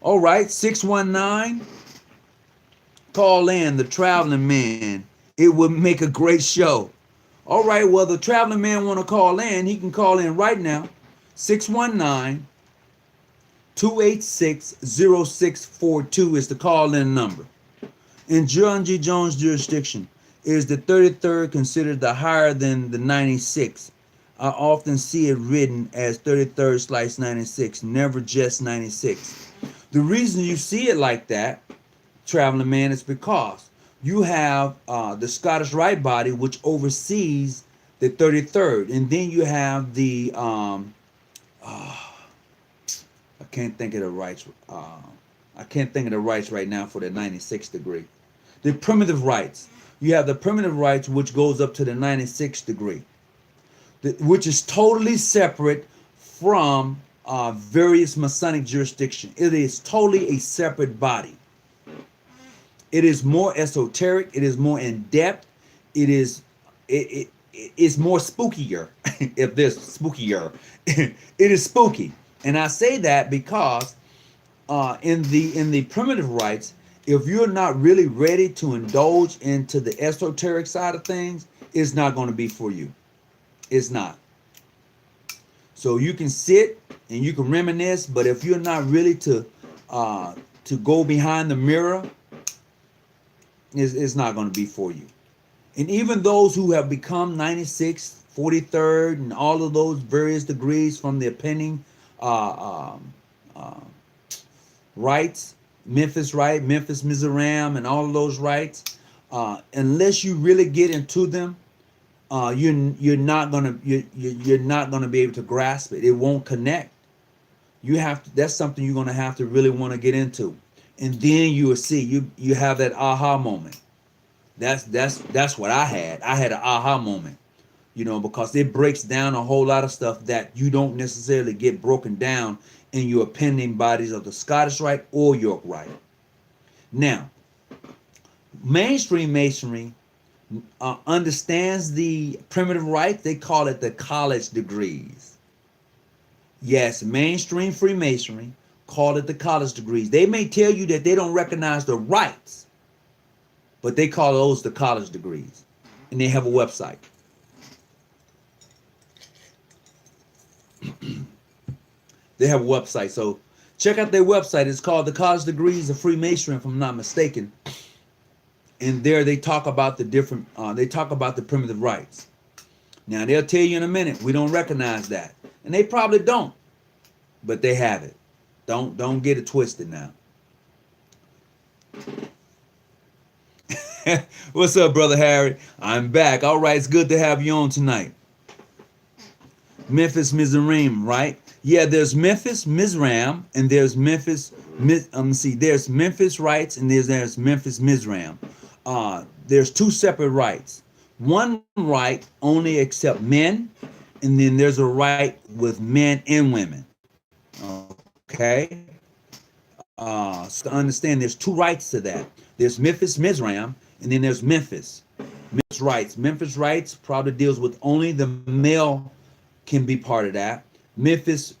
All right, 619. Call in the traveling man. It would make a great show. All right, well, the traveling man want to call in. He can call in right now. 619-286-0642 is the call-in number. In John G. Jones' jurisdiction, is the 33rd considered the higher than the 96th? I often see it written as 33rd/96, never just 96. The reason you see it like that, traveling man, is because you have the Scottish Rite body, which oversees the 33rd, and then you have the I can't think of the rites. I can't think of the rites right now for the 96th degree. The primitive rites. You have the primitive rites, which goes up to the 96th degree, which is totally separate from various Masonic jurisdictions. It is totally a separate body. It is more esoteric. It is more in depth. It is more spookier. If there's spookier, it is spooky. And I say that because in the primitive rites, if you're not really ready to indulge into the esoteric side of things, it's not going to be for you. It's not. So you can sit and you can reminisce, but if you're not really to go behind the mirror, it's not going to be for you. And even those who have become 96th, 43rd, and all of those various degrees from the appending rites, Memphis Rite, Memphis Mizoram, and all of those rites, unless you really get into them, you're not gonna be able to grasp it. It won't connect. You have to. That's something you're gonna have to really want to get into, and then you will see. You have that aha moment. That's what I had. I had an aha moment, because it breaks down a whole lot of stuff that you don't necessarily get broken down in your appending bodies of the Scottish Rite or York Rite. Now, mainstream Masonry understands the primitive rite. They call it the college degrees. Yes, mainstream Freemasonry call it the college degrees. They may tell you that they don't recognize the rites, but they call those the college degrees, and they have a website. They have a website, so check out their website. It's called the College Degrees of Freemasonry, if I'm not mistaken. And there they talk about the different, they talk about the primitive rites. Now they'll tell you in a minute, we don't recognize that, and they probably don't, but they have it. Don't get it twisted now. What's up, Brother Harry? I'm back. All right, it's good to have you on tonight. Memphis Mizraim, right? Yeah, there's Memphis Mizraim, and there's Memphis. There's Memphis rites, and there's Memphis Mizraim. There's two separate rites. One rite only accept men, and then there's a rite with men and women. Okay. So to understand, there's two rites to that. There's Memphis Mizraim, and then there's Memphis. Memphis rites. Memphis rites probably deals with only the male can be part of that. Memphis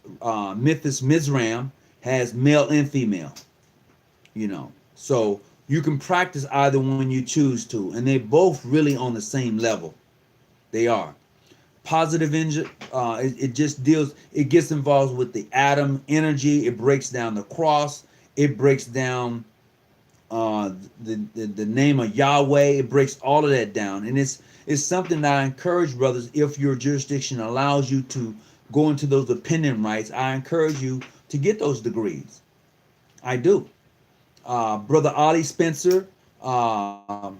Mizraim has male and female. You know, so you can practice either one you choose to, and they both really on the same level. They are. Positive energy, it just deals, it gets involved with the atom energy. It breaks down the cross. It breaks down the name of Yahweh. It breaks all of that down, and it's something that I encourage brothers. If your jurisdiction allows you to go into those dependent rights, I encourage you to get those degrees. I do. Brother Ali Spencer has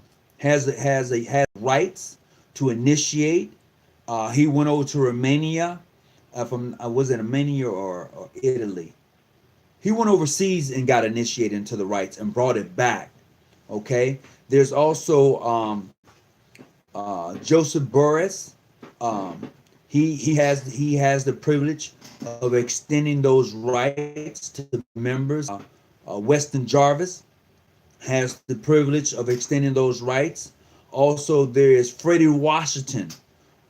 rights to initiate. He went over to Romania, was it Romania or Italy? He went overseas and got initiated into the rites and brought it back. Okay. There's also Joseph Burris. He has the privilege of extending those rights to the members. Weston Jarvis has the privilege of extending those rights. Also, there is Freddie Washington.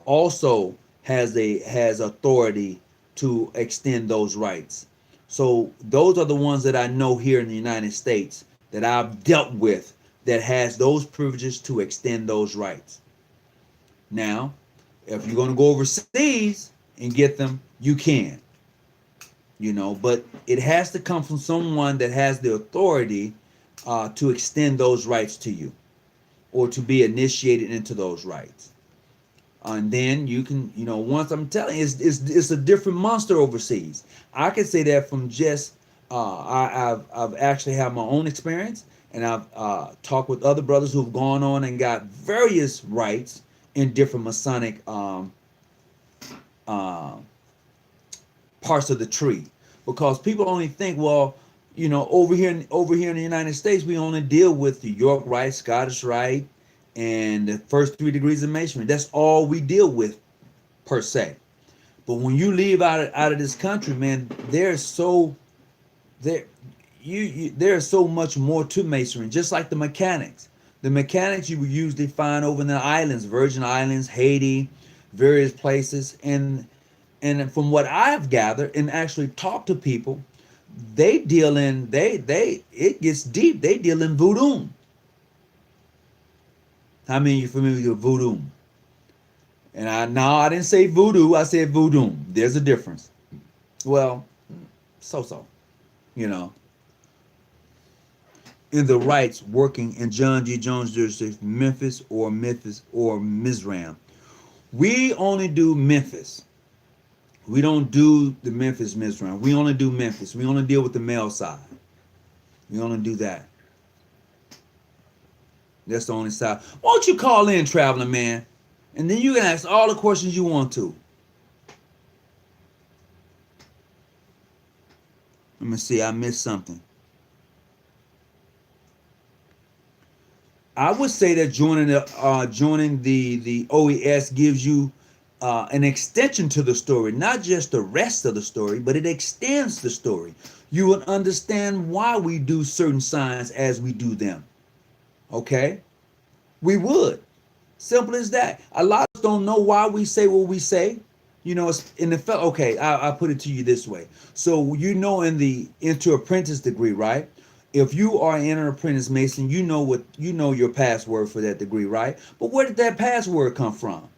Also has authority to extend those rights. So those are the ones that I know here in the United States that I've dealt with that has those privileges to extend those rights. Now, if you're going to go overseas and get them, you can. You know, but it has to come from someone that has the authority to extend those rights to you or to be initiated into those rights. And then you can, you know, once I'm telling you, it's a different monster overseas. I can say that from just, I've actually had my own experience, and I've talked with other brothers who've gone on and got various rights in different Masonic parts of the tree, because people only think, well, you know, over here in the United States, we only deal with the York Rite, Scottish Rite, and the first 3 degrees of Masonry. That's all we deal with per se. But when you leave out of this country, man, there's so much more to Masonry. Just like the mechanics. The mechanics you would usually find over in the islands, Virgin Islands, Haiti, various places, and from what I've gathered and actually talked to people, they deal in it gets deep. They deal in voodoo. How many of you familiar with voodoo? And I didn't say voodoo, I said voodoo. There's a difference. Well, so, you know. In the rights working in John G. Jones jurisdiction, Memphis or Mizraim. We only do Memphis. We don't do the Memphis Mizraim. We only do Memphis. We only deal with the male side. We only do that. That's the only side. Why don't you call in, traveling man? And then you can ask all the questions you want to. Let me see. I missed something. I would say that joining the OES gives you an extension to the story, not just the rest of the story, but it extends the story. You will understand why we do certain signs as we do them. Okay? We would. Simple as that. A lot of us don't know why we say what we say. You know, it's in the okay, I'll put it to you this way. So you know, in the into apprentice degree, right? If you are an apprentice Mason, you know your password for that degree, right? But where did that password come from?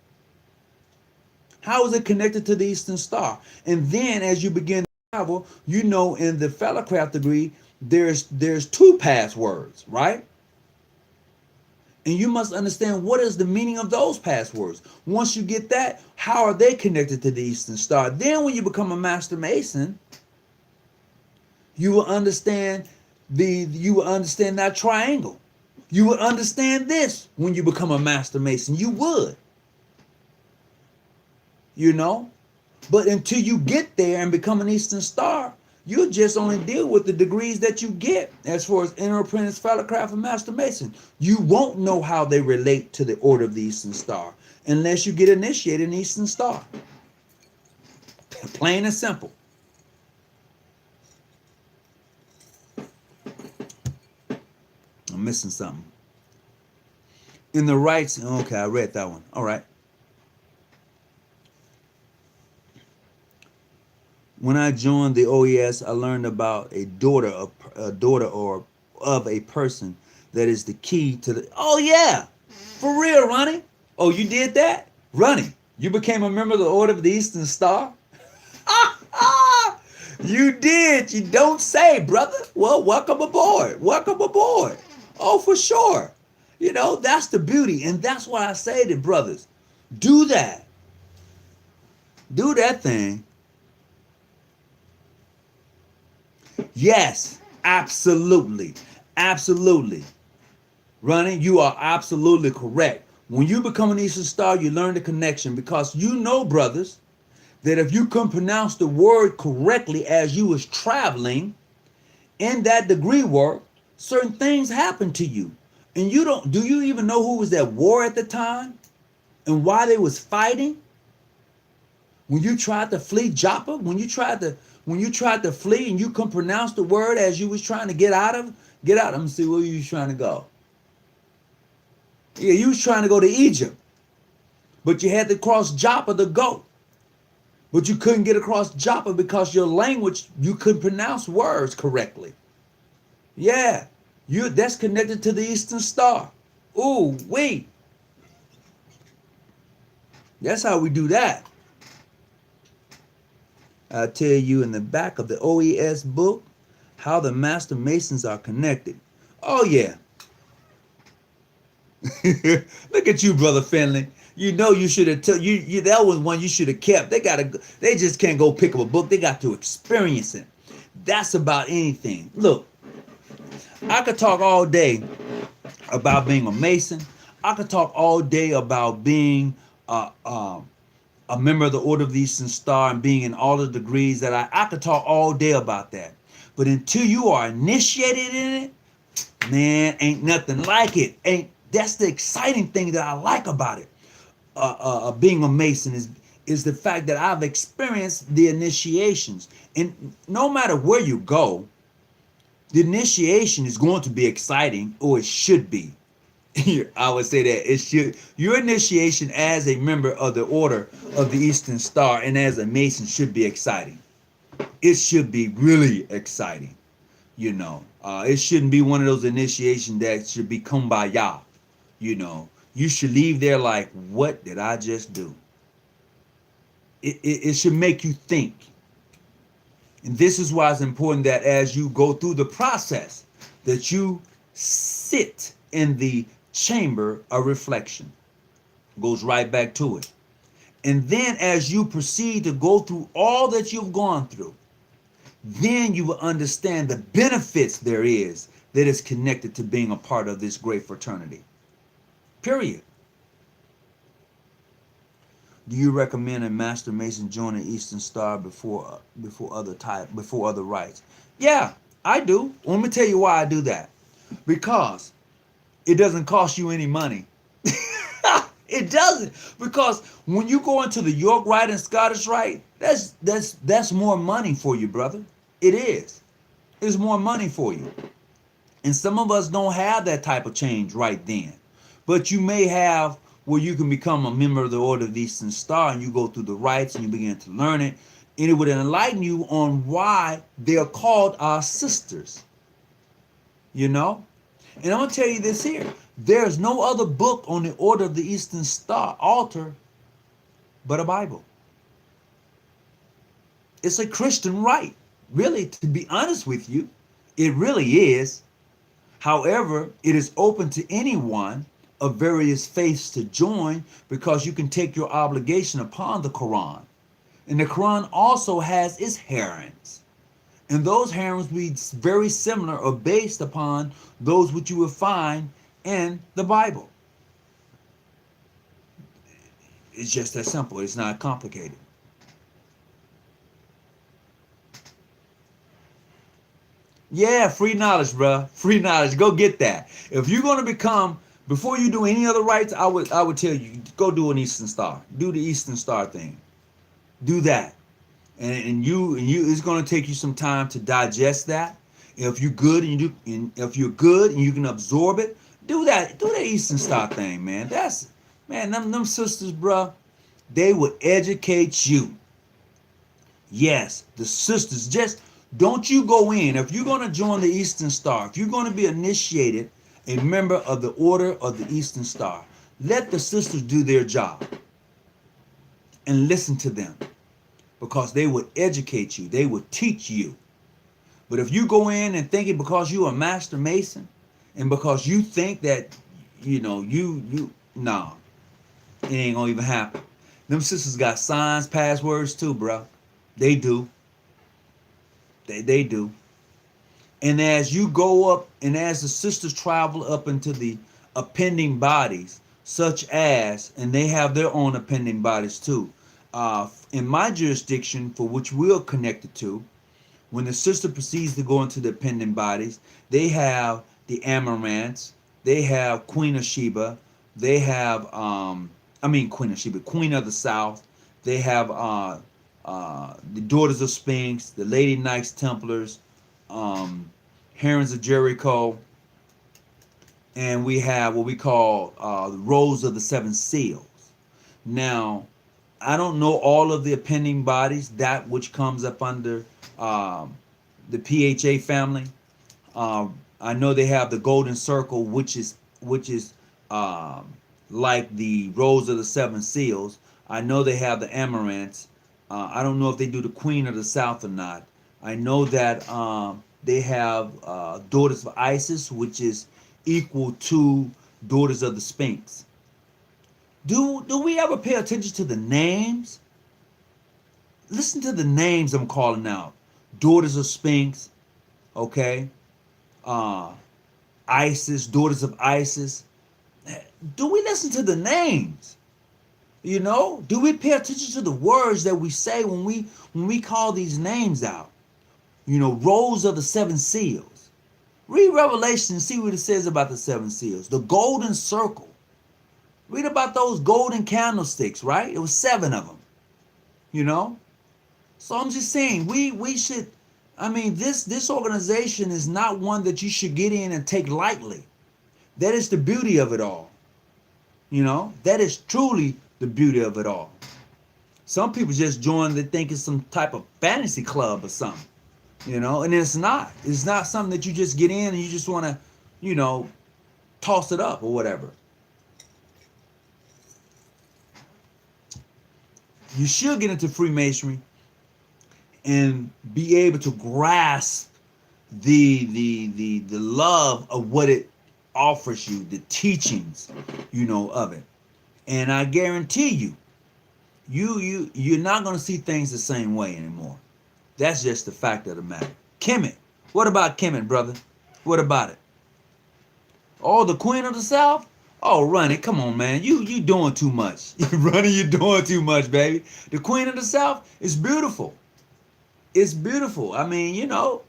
How is it connected to the Eastern Star? And then as you begin to travel, you know in the fellowcraft degree, there's two passwords, right? And you must understand what is the meaning of those passwords. Once you get that, how are they connected to the Eastern Star? Then when you become a Master Mason, you will understand that triangle. You would understand this when you become a Master Mason. You would. You know? But until you get there and become an Eastern Star, you just only deal with the degrees that you get as far as Inner Apprentice, Fellowcraft, and Master Mason. You won't know how they relate to the Order of the Eastern Star unless you get initiated in Eastern Star. Plain and simple. I'm missing something. In the rights, okay, I read that one. All right. When I joined the OES, I learned about a daughter or of a person that is the key to the. Oh yeah, for real, Ronnie. Oh, you did that, Ronnie. You became a member of the Order of the Eastern Star. You did. You don't say, brother. Well, welcome aboard. Welcome aboard. Oh, for sure. You know, that's the beauty, and that's why I say to brothers, do that. Do that thing. Yes, absolutely. Absolutely. Ronnie, you are absolutely correct. When you become an Eastern Star, you learn the connection because you know, brothers, that if you can pronounce the word correctly as you was traveling in that degree work, certain things happen to you. And do you even know who was at war at the time and why they was fighting? When you tried to flee Joppa, when you tried to flee and you couldn't pronounce the word as you was trying to get out. Let me see where you was trying to go. Yeah, you was trying to go to Egypt, but you had to cross Joppa to go. But you couldn't get across Joppa because your language, you couldn't pronounce words correctly. Yeah, that's connected to the Eastern Star. Ooh, wait. That's how we do that. I'll tell you in the back of the OES book how the Master Masons are connected. Oh yeah. Look at you, Brother Finley. You know you should have you that was one you should have kept. They just can't go pick up a book. They got to experience it. That's about anything. Look, I could talk all day about being a Mason. I could talk all day about being a member of the Order of the Eastern Star and being in all the degrees that I could talk all day about that. But until you are initiated in it, man, ain't nothing like it. That's the exciting thing that I like about it. Being a Mason is the fact that I've experienced the initiations. And no matter where you go, the initiation is going to be exciting, or it should be. I would say that it should. Your initiation as a member of the Order of the Eastern Star and as a Mason should be exciting. It should be really exciting. You know, it shouldn't be one of those initiations that should be kumbaya. You know, you should leave there like, what did I just do? It should make you think. And this is why it's important that as you go through the process, that you sit in the chamber of reflection. Goes right back to it. And then as you proceed to go through all that you've gone through, then you will understand the benefits there is that is connected to being a part of this great fraternity. Period. Do you recommend a Master Mason join the Eastern Star before other rites? Yeah, I do. Let me tell you why I do that. Because it doesn't cost you any money. It doesn't. Because when you go into the York Rite and Scottish Rite, that's more money for you, brother. It is. It's more money for you. And some of us don't have that type of change right then. But you may have where you can become a member of the Order of the Eastern Star and you go through the rites and you begin to learn it. And it would enlighten you on why they're called our sisters. You know? And I'm going to tell you this here. There's no other book on the Order of the Eastern Star altar but a Bible. It's a Christian right. Really, to be honest with you, it really is. However, it is open to anyone of various faiths to join because you can take your obligation upon the Quran. And the Quran also has its herons. And those herons will be very similar or based upon those which you will find in the Bible. It's just that simple. It's not complicated. Yeah, free knowledge, bruh. Free knowledge. Go get that. If you're going to become, before you do any other rites, I would tell you, go do an Eastern Star. Do the Eastern Star thing. Do that. And you it's going to take you some time to digest that. If you're good if you're good and you can absorb it, do that. Do that Eastern Star thing, man. Them sisters, bruh, they will educate you. Yes, the sisters, just don't you go in. If you're going to join the Eastern Star, if you're going to be initiated a member of the Order of the Eastern Star, let the sisters do their job and listen to them because they would educate you. They would teach you. But if you go in and thinking because you're a master mason and because you think that, nah, it ain't going to even happen. Them sisters got signs, passwords too, bro. They do. They do. And as you go up and as the sisters travel up into the appending bodies, such as, and they have their own appending bodies too. In my jurisdiction, for which we're connected to, when the sister proceeds to go into the appending bodies, they have the Amaranths, they have Queen of Sheba, they have, Queen of Sheba, Queen of the South, they have the Daughters of Sphinx, the Lady Knights Templars, Herons of Jericho, and we have what we call the Rose of the Seven Seals. Now, I don't know all of the appending bodies, that which comes up under the PHA family. I know they have the Golden Circle, which is like the Rose of the Seven Seals. I know they have the Amaranths. I don't know if they do the Queen of the South or not. I know that they have Daughters of Isis, which is equal to Daughters of the Sphinx. Do we ever pay attention to the names? Listen to the names I'm calling out. Daughters of Sphinx, okay? Isis, Daughters of Isis. Do we listen to the names? Do we pay attention to the words that we say when we call these names out? Rose of the Seven Seals. Read Revelation and see what it says about the seven seals. The golden circle. Read about those golden candlesticks, right? It was 7 of them. So I'm just saying, we should, this organization is not one that you should get in and take lightly. That is the beauty of it all. That is truly the beauty of it all. Some people just join, they think it's some type of fantasy club or something. And it's not. It's not something that you just get in and you just want to, toss it up or whatever. You should get into Freemasonry and be able to grasp the love of what it offers you, the teachings, of it. And I guarantee you're not going to see things the same way anymore. That's just the fact of the matter. Kemet. What about Kemet, brother? What about it? Oh, the Queen of the South? Oh, Ronnie, come on, man. You doing too much. Ronnie, you're doing too much, baby. The Queen of the South is beautiful. It's beautiful. That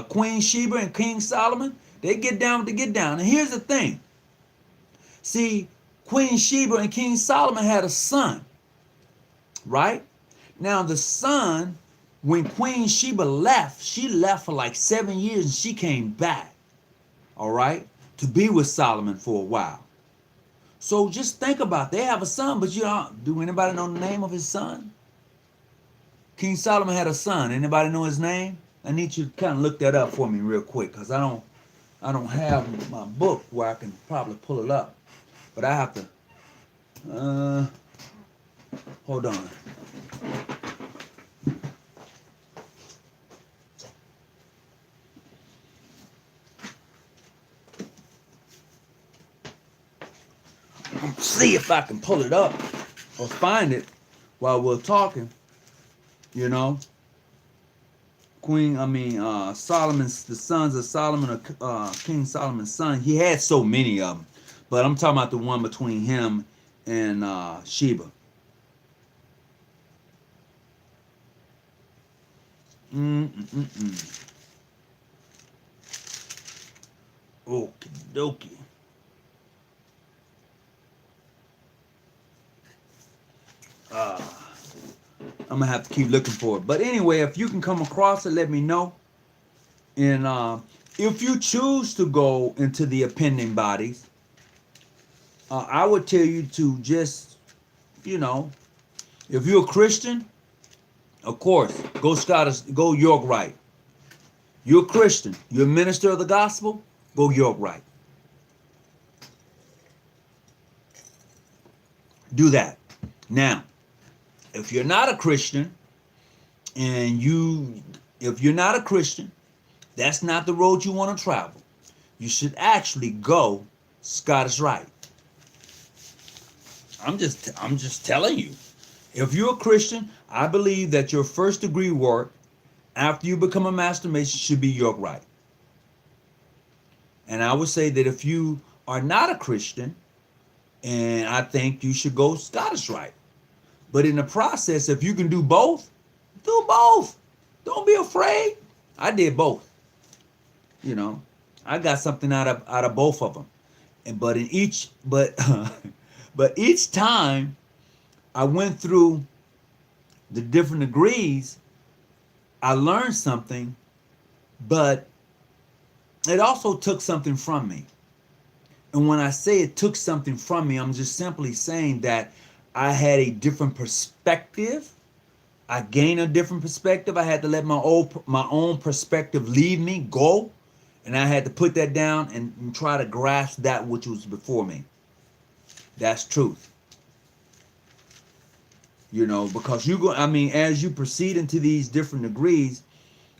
Queen Sheba and King Solomon, they get down to get down. And here's the thing. See, Queen Sheba and King Solomon had a son, right? Now, the son, when Queen Sheba left, she left for like 7 years and she came back, all right, to be with Solomon for a while. So just think about it. They have a son, but do anybody know the name of his son? King Solomon had a son. Anybody know his name? I need you to kind of look that up for me real quick, because I don't have my book where I can probably pull it up, but I have to. Hold on. See if I can pull it up or find it while we're talking. You know, Solomon's, the sons of Solomon, King Solomon's son. He had so many of them, but I'm talking about the one between him and Sheba. Okie dokie. I'm gonna have to keep looking for it. But anyway, if you can come across it, let me know. And if you choose to go into the appending bodies, I would tell you to just, you know, if you're a Christian, of course, go Scottish, go York Rite. You're a Christian, you're a minister of the gospel, go York Rite. Do that. Now, if you're not a Christian, if you're not a Christian, that's not the road you want to travel. You should actually go Scottish Rite. I'm just telling you. If you're a Christian, I believe that your first degree work after you become a Master Mason should be York Rite. And I would say that if you are not a Christian, and I think you should go Scottish Rite. But in the process, if you can do both, do both. Don't be afraid. I did both. You know, I got something out of both of them. But each time I went through the different degrees, I learned something, but it also took something from me. And when I say it took something from me, I'm just simply saying that I had a different perspective. I gained a different perspective. I had to let my own perspective leave me, go. And I had to put that down and try to grasp that which was before me. That's truth. You know, because as you proceed into these different degrees,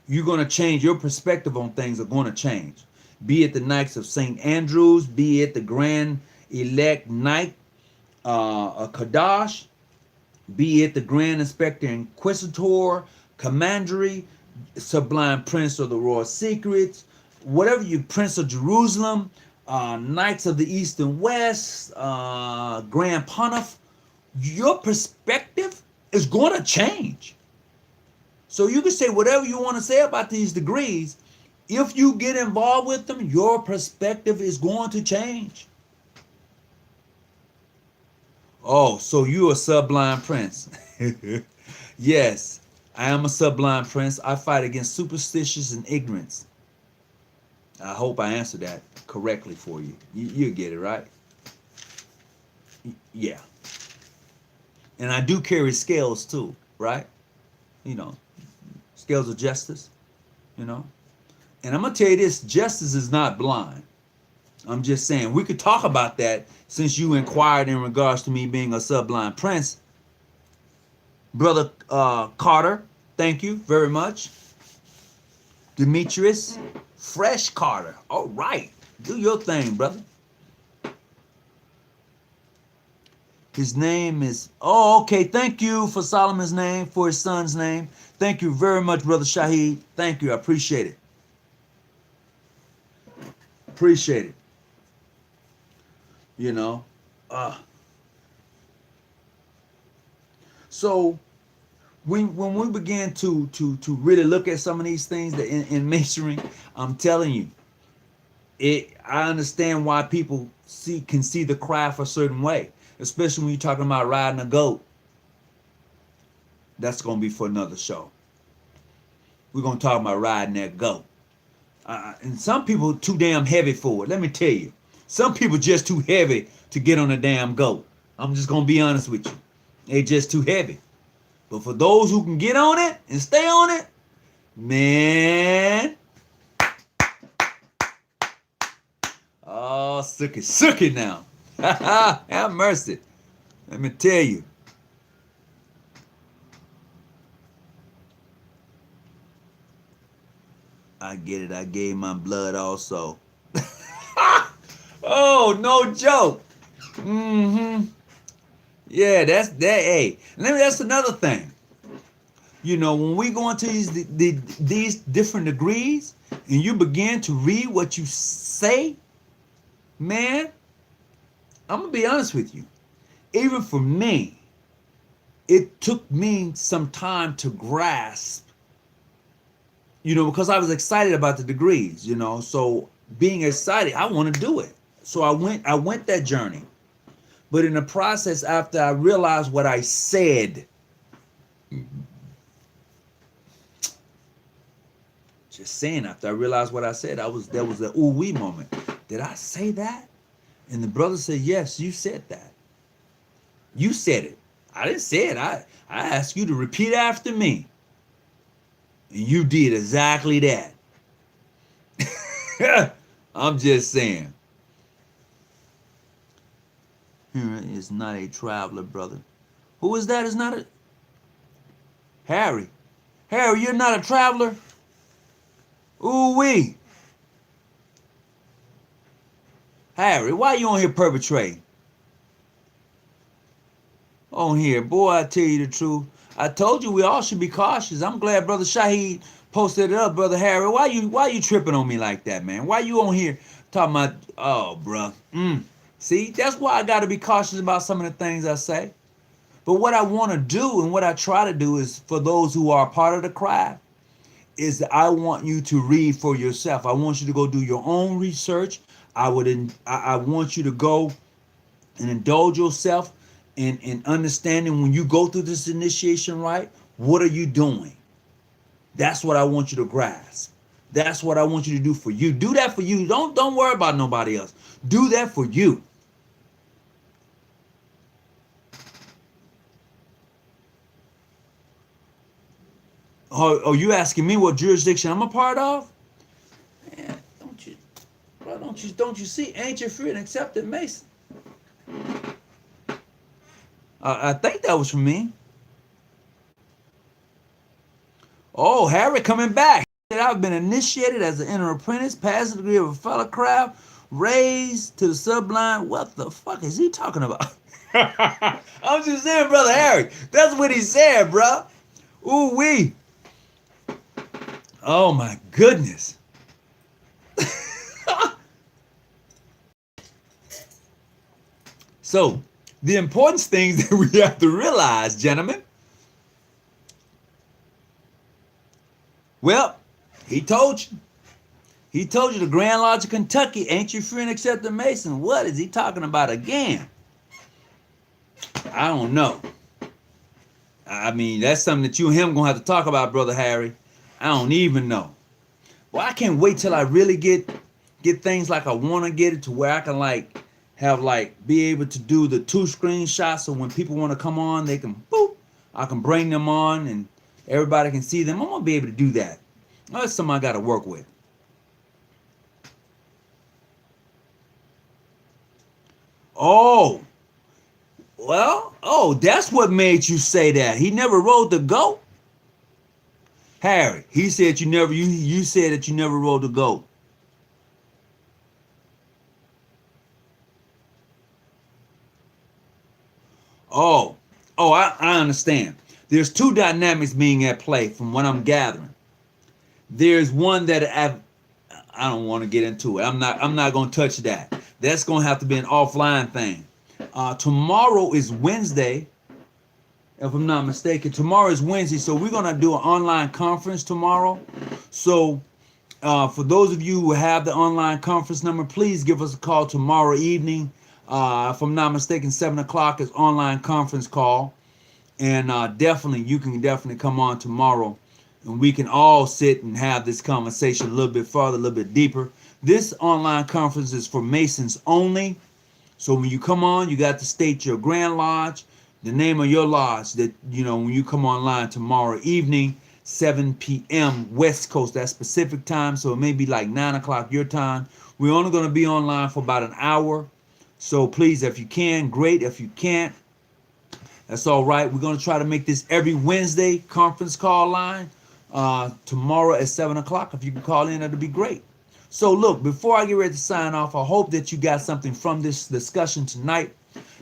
you're going to change. Your perspective on things are going to change. Be it the Knights of St. Andrews, be it the Grand Elect Knight, Kadash, be it the Grand Inspector Inquisitor, Commandery, Sublime Prince of the Royal Secrets, whatever you, Prince of Jerusalem, Knights of the East and West, Grand Pontiff, your perspective is going to change. So you can say whatever you want to say about these degrees. If you get involved with them, your perspective is going to change. Oh, so you're a sublime prince. Yes, I am a sublime prince. I fight against superstitions and ignorance. I hope I answered that correctly for you. You get it, right? Yeah. And I do carry scales too, right? You know, scales of justice, you know. And I'm going to tell you this, justice is not blind. I'm just saying, we could talk about that since you inquired in regards to me being a sublime prince. Brother Carter, thank you very much. Demetrius, Fresh Carter. All right. Do your thing, brother. His name is, okay. Thank you for Solomon's name, for his son's name. Thank you very much, Brother Shahid. Thank you. I appreciate it. Appreciate it. You know. So when we began to really look at some of these things that in masonry, I'm telling you, I understand why people can see the craft a certain way, especially when you're talking about riding a goat. That's going to be for another show. We're going to talk about riding that goat. And some people too damn heavy for it. Let me tell you. Some people just too heavy to get on a damn goat. I'm just going to be honest with you. They're just too heavy. But for those who can get on it and stay on it, Man. Oh, sookie now. Have mercy. Let me tell you. I get it. I gave my blood also. Oh, no joke. Mm-hmm. Yeah, that's that. Hey, that's another thing. You know, when we go into these different degrees, and you begin to read what you say, man, I'm gonna be honest with you. Even for me, it took me some time to grasp. You know, because I was excited about the degrees. You know, so being excited, I want to do it. So I went that journey. But in the process, after I realized what I said, just saying, after I realized what I said, there was an ooh wee moment. Did I say that? And the brother said, yes, you said that. You said it. I didn't say it. I asked you to repeat after me. And you did exactly that. I'm just saying. Here is not a traveler, brother. Who is that? Is not a Harry. Harry, you're not a traveler? Ooh wee. Harry, why you on here perpetrating? On here, boy, I tell you the truth. I told you we all should be cautious. I'm glad Brother Shaheed posted it up, Brother Harry. Why you tripping on me like that, man? Why you on here talking about, oh, bruh. See, that's why I got to be cautious about some of the things I say. But what I want to do and what I try to do is, for those who are part of the craft, is that I want you to read for yourself. I want you to go do your own research. I want you to go and indulge yourself in understanding when you go through this initiation rite, what are you doing? That's what I want you to grasp. That's what I want you to do for you. Do that for you. Don't worry about nobody else. Do that for you. Oh, you asking me what jurisdiction I'm a part of? Man, don't you see? Ancient, free, and accepted Mason. I think that was from me. Oh, Harry coming back. I've been initiated as an inner apprentice, passed the degree of a fellow craft, raised to the sublime. What the fuck is he talking about? I'm just saying, Brother Harry. That's what he said, bro. Ooh wee. Oh my goodness. So, the important things that we have to realize, gentlemen. Well, he told you. He told you the Grand Lodge of Kentucky ain't your friend except the Mason. What is he talking about again? I don't know. I mean, that's something that you and him gonna have to talk about, Brother Harry. I don't even know. Well, I can't wait till I really get things like I want to get it, to where I can be able to do the 2 screenshots, so when people want to come on, they can boop. I can bring them on and everybody can see them. I'm gonna be able to do that. That's something I got to work with. Oh, well, that's what made you say that. He never rode the goat. Harry, he said you said that you never rode the goat. I understand. There's 2 dynamics being at play from what I'm gathering. There's one that I don't want to get into it. I'm not going to touch that. That's going to have to be an offline thing. Tomorrow is Wednesday, if I'm not mistaken. Tomorrow is Wednesday, so we're going to do an online conference tomorrow. So for those of you who have the online conference number, please give us a call tomorrow evening. If I'm not mistaken, 7 o'clock is online conference call. And you can definitely come on tomorrow, and we can all sit and have this conversation a little bit farther, a little bit deeper. This online conference is for Masons only. So when you come on, you got to state your Grand Lodge, the name of your lodge, that, when you come online tomorrow evening. 7 p.m. West Coast. That's Pacific time, so it may be like 9 o'clock your time. We're only going to be online for about an hour. So please, if you can, great. If you can't, that's all right. We're going to try to make this every Wednesday conference call line. Tomorrow at 7 o'clock. If you can call in, that'd be great. So look, before I get ready to sign off, I hope that you got something from this discussion tonight.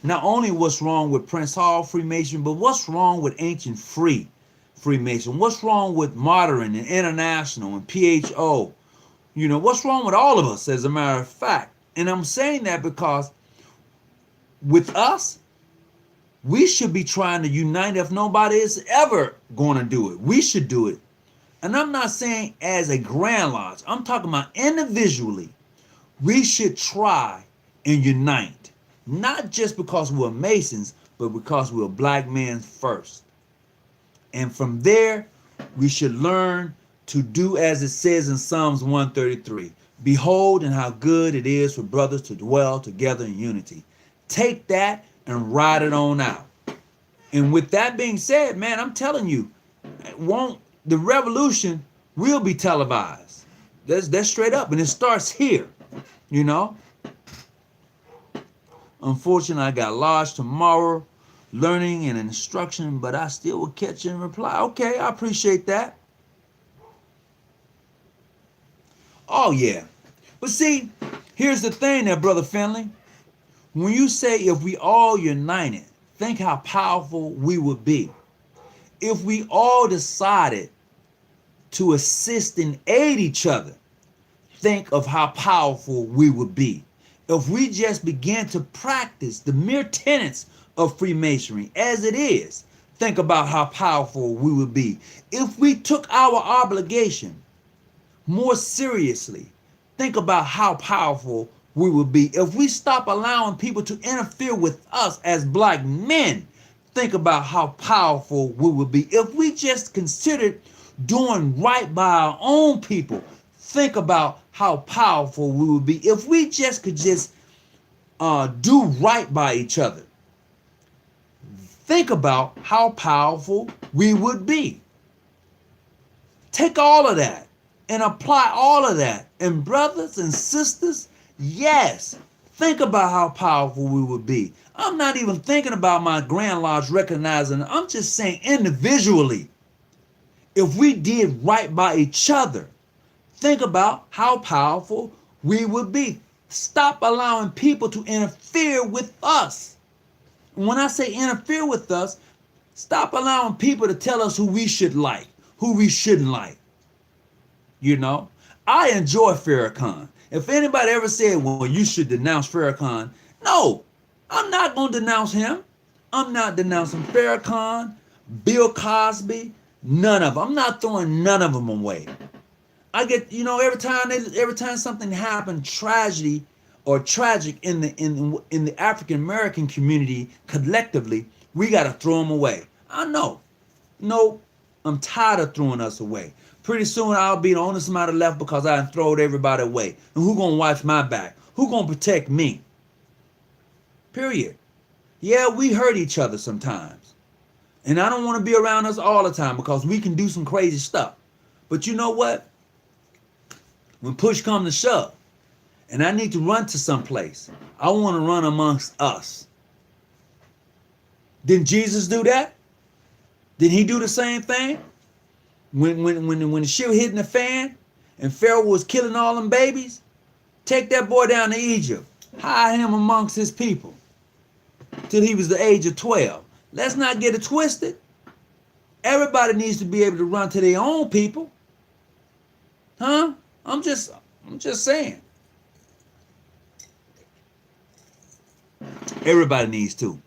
Not only what's wrong with Prince Hall Freemason, but what's wrong with ancient Freemason? What's wrong with modern and international and PHO? You know, what's wrong with all of us, as a matter of fact? And I'm saying that because with us, we should be trying to unite. If nobody is ever going to do it, we should do it. And I'm not saying as a Grand Lodge. I'm talking about individually. We should try and unite. Not just because we're Masons, but because we're black men first. And from there, we should learn to do as it says in Psalms 133. Behold, and how good it is for brothers to dwell together in unity. Take that and ride it on out. And with that being said, man, I'm telling you, the revolution will be televised. That's straight up, and it starts here, you know. Unfortunately, I got lodged tomorrow, learning and instruction, but I still will catch and reply. Okay, I appreciate that. Oh, yeah. But see, here's the thing there, Brother Finley. When you say if we all united, think how powerful we would be. If we all decided to assist and aid each other, think of how powerful we would be. If we just began to practice the mere tenets of Freemasonry as it is, think about how powerful we would be. If we took our obligation more seriously, think about how powerful we would be. If we stop allowing people to interfere with us as black men, think about how powerful we would be. If we just considered doing right by our own people, think about how powerful we would be. If we just could do right by each other, think about how powerful we would be. Take all of that and apply all of that. And brothers and sisters, yes, think about how powerful we would be. I'm not even thinking about my Grand Lodge recognizing. I'm just saying individually, if we did right by each other, think about how powerful we would be. Stop allowing people to interfere with us. When I say interfere with us, stop allowing people to tell us who we should like, who we shouldn't like. You know, I enjoy Farrakhan. If anybody ever said, well, you should denounce Farrakhan, no, I'm not going to denounce him. I'm not denouncing Farrakhan, Bill Cosby, none of them. I'm not throwing none of them away. I get, you know, every time something happened, tragedy or tragic in the African American community collectively, we got to throw them away. I know. No, I'm tired of throwing us away. Pretty soon I'll be the only somebody left because I throwed everybody away. And who gonna watch my back? Who gonna protect me? Period. Yeah, we hurt each other sometimes. And I don't want to be around us all the time because we can do some crazy stuff. But you know what? When push comes to shove, and I need to run to some place, I want to run amongst us. Didn't Jesus do that? Did he do the same thing? When the shit hit in the fan and Pharaoh was killing all them babies, take that boy down to Egypt, hide him amongst his people till he was the age of 12. Let's not get it twisted. Everybody needs to be able to run to their own people. Huh? I'm just saying. Everybody needs to.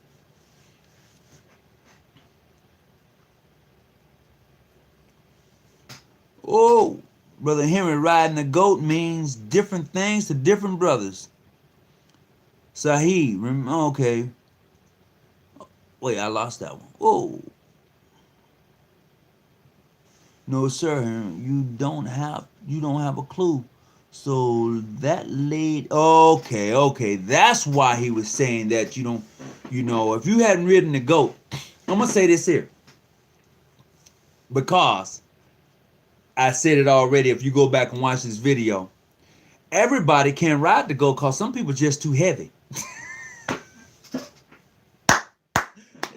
Oh, Brother Henry, riding the goat means different things to different brothers. Sahih, okay. Wait, I lost that one. Oh. No, sir, you don't have a clue. So that lady, okay. That's why he was saying that you don't, if you hadn't ridden the goat, I'm going to say this here. Because I said it already. If you go back and watch this video, everybody can't ride the goat because some people just too heavy.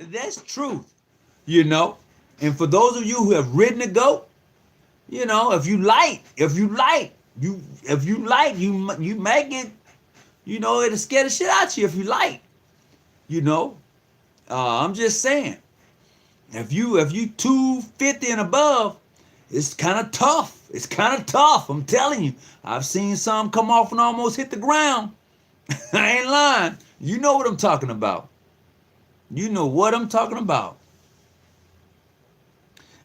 That's truth, you know. And for those of you who have ridden a goat, you know, if you make it, you know, it'll scare the shit out you if you light, you know. I'm just saying, if you 250 and above, it's kind of tough. It's kind of tough. I'm telling you. I've seen some come off and almost hit the ground. I ain't lying. You know what I'm talking about. You know what I'm talking about.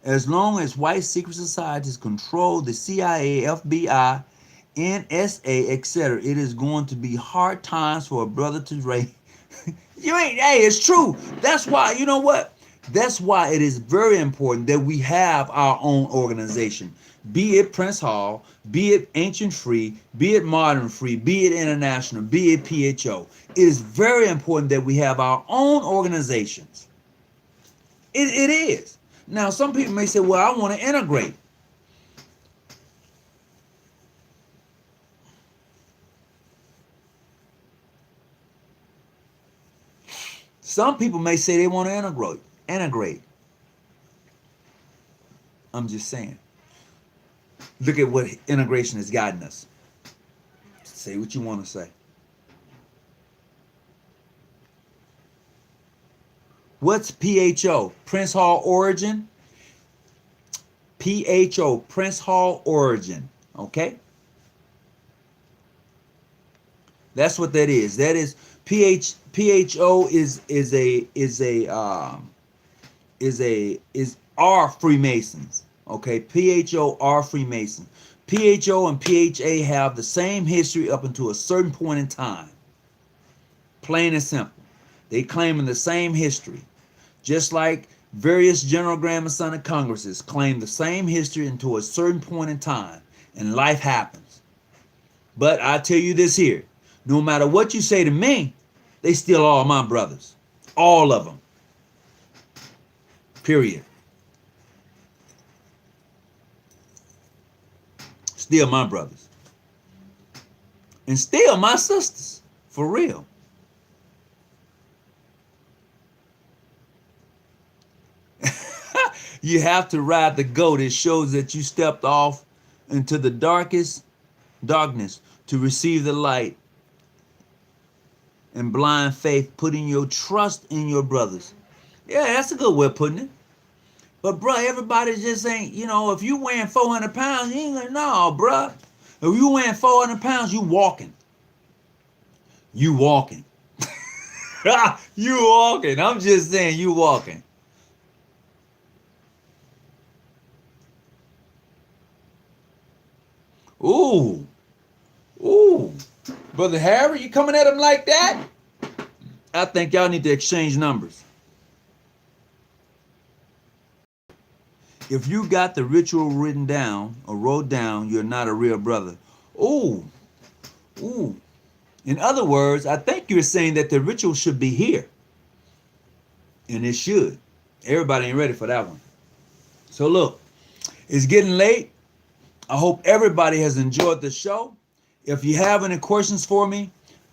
As long as white secret societies control the CIA, FBI, NSA, etc., it is going to be hard times for a brother to raise. Hey, it's true. That's why, you know what? That's why it is very important that we have our own organization. Be it Prince Hall, be it Ancient Free, be it Modern Free, be it International, be it PHO. It is very important that we have our own organizations. It is. Now, some people may say, well, I want to integrate. Some people may say they want to integrate. I'm just saying. Look at what integration has gotten us. Say what you want to say. What's PHO? Prince Hall Origin? PHO, Prince Hall Origin. Okay? That's what that is. That is PHO are Freemasons. Okay, PHO are Freemasons. PHO and PHA have the same history up until a certain point in time. Plain and simple. They claim the same history. Just like various General Grand Masonic Congresses claim the same history until a certain point in time. And life happens. But I tell you this here. No matter what you say to me, they still all my brothers. All of them. Period. Still my brothers. And still my sisters. For real. You have to ride the goat. It shows that you stepped off into the darkness to receive the light. And blind faith, putting your trust in your brothers. Yeah, that's a good way of putting it. But, bro, everybody just ain't, you know, if you weighing 400 pounds, you ain't gonna know, bro. If you weighing 400 pounds, you walking. You walking. You walking. I'm just saying, you walking. Ooh. Ooh. Brother Harry, you coming at him like that? I think y'all need to exchange numbers. If you got the ritual written down or wrote down, you're not a real brother. Ooh. Ooh. In other words, I think you're saying that the ritual should be here. And it should. Everybody ain't ready for that one. So look, it's getting late. I hope everybody has enjoyed the show. If you have any questions for me,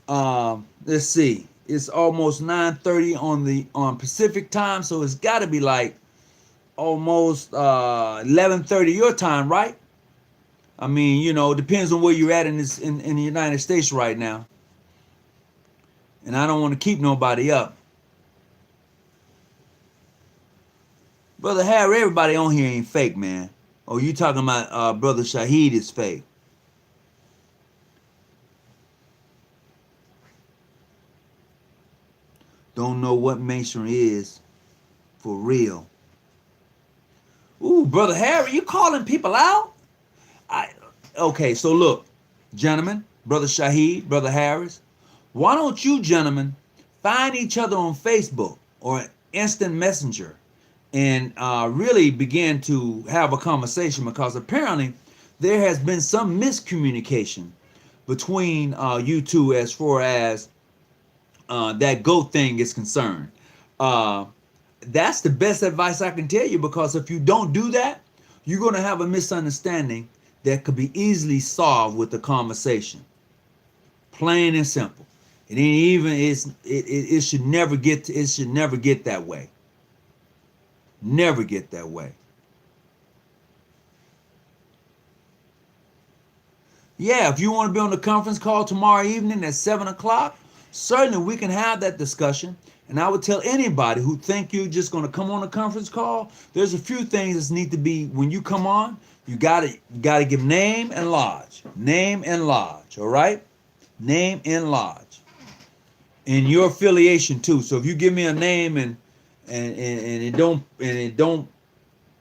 let's see. It's almost 9:30 on Pacific time, so it's got to be like almost 11:30 your time, right? I mean, you know, it depends on where you're at in the United States right now. And I don't want to keep nobody up. Brother Harry, everybody on here ain't fake, man. Oh, you talking about Brother Shaheed is fake. Don't know what Masonry is for real. Ooh, Brother Harry, you calling people out? Okay, so look, gentlemen, Brother Shaheed, Brother Harris, why don't you gentlemen find each other on Facebook or Instant Messenger and really begin to have a conversation, because apparently there has been some miscommunication between you two as far as that GOAT thing is concerned. That's the best advice I can tell you, because if you don't do that, you're going to have a misunderstanding that could be easily solved with the conversation. Plain and simple. It ain't even it should never get that way. Never get that way. Yeah, if you want to be on the conference call tomorrow evening at 7 o'clock, certainly we can have that discussion. And I would tell anybody who think you're just going to come on a conference call, there's a few things that need to be, when you come on, you gotta give name and lodge. Name and lodge, all right? Name and lodge. And your affiliation too. So if you give me a name and it don't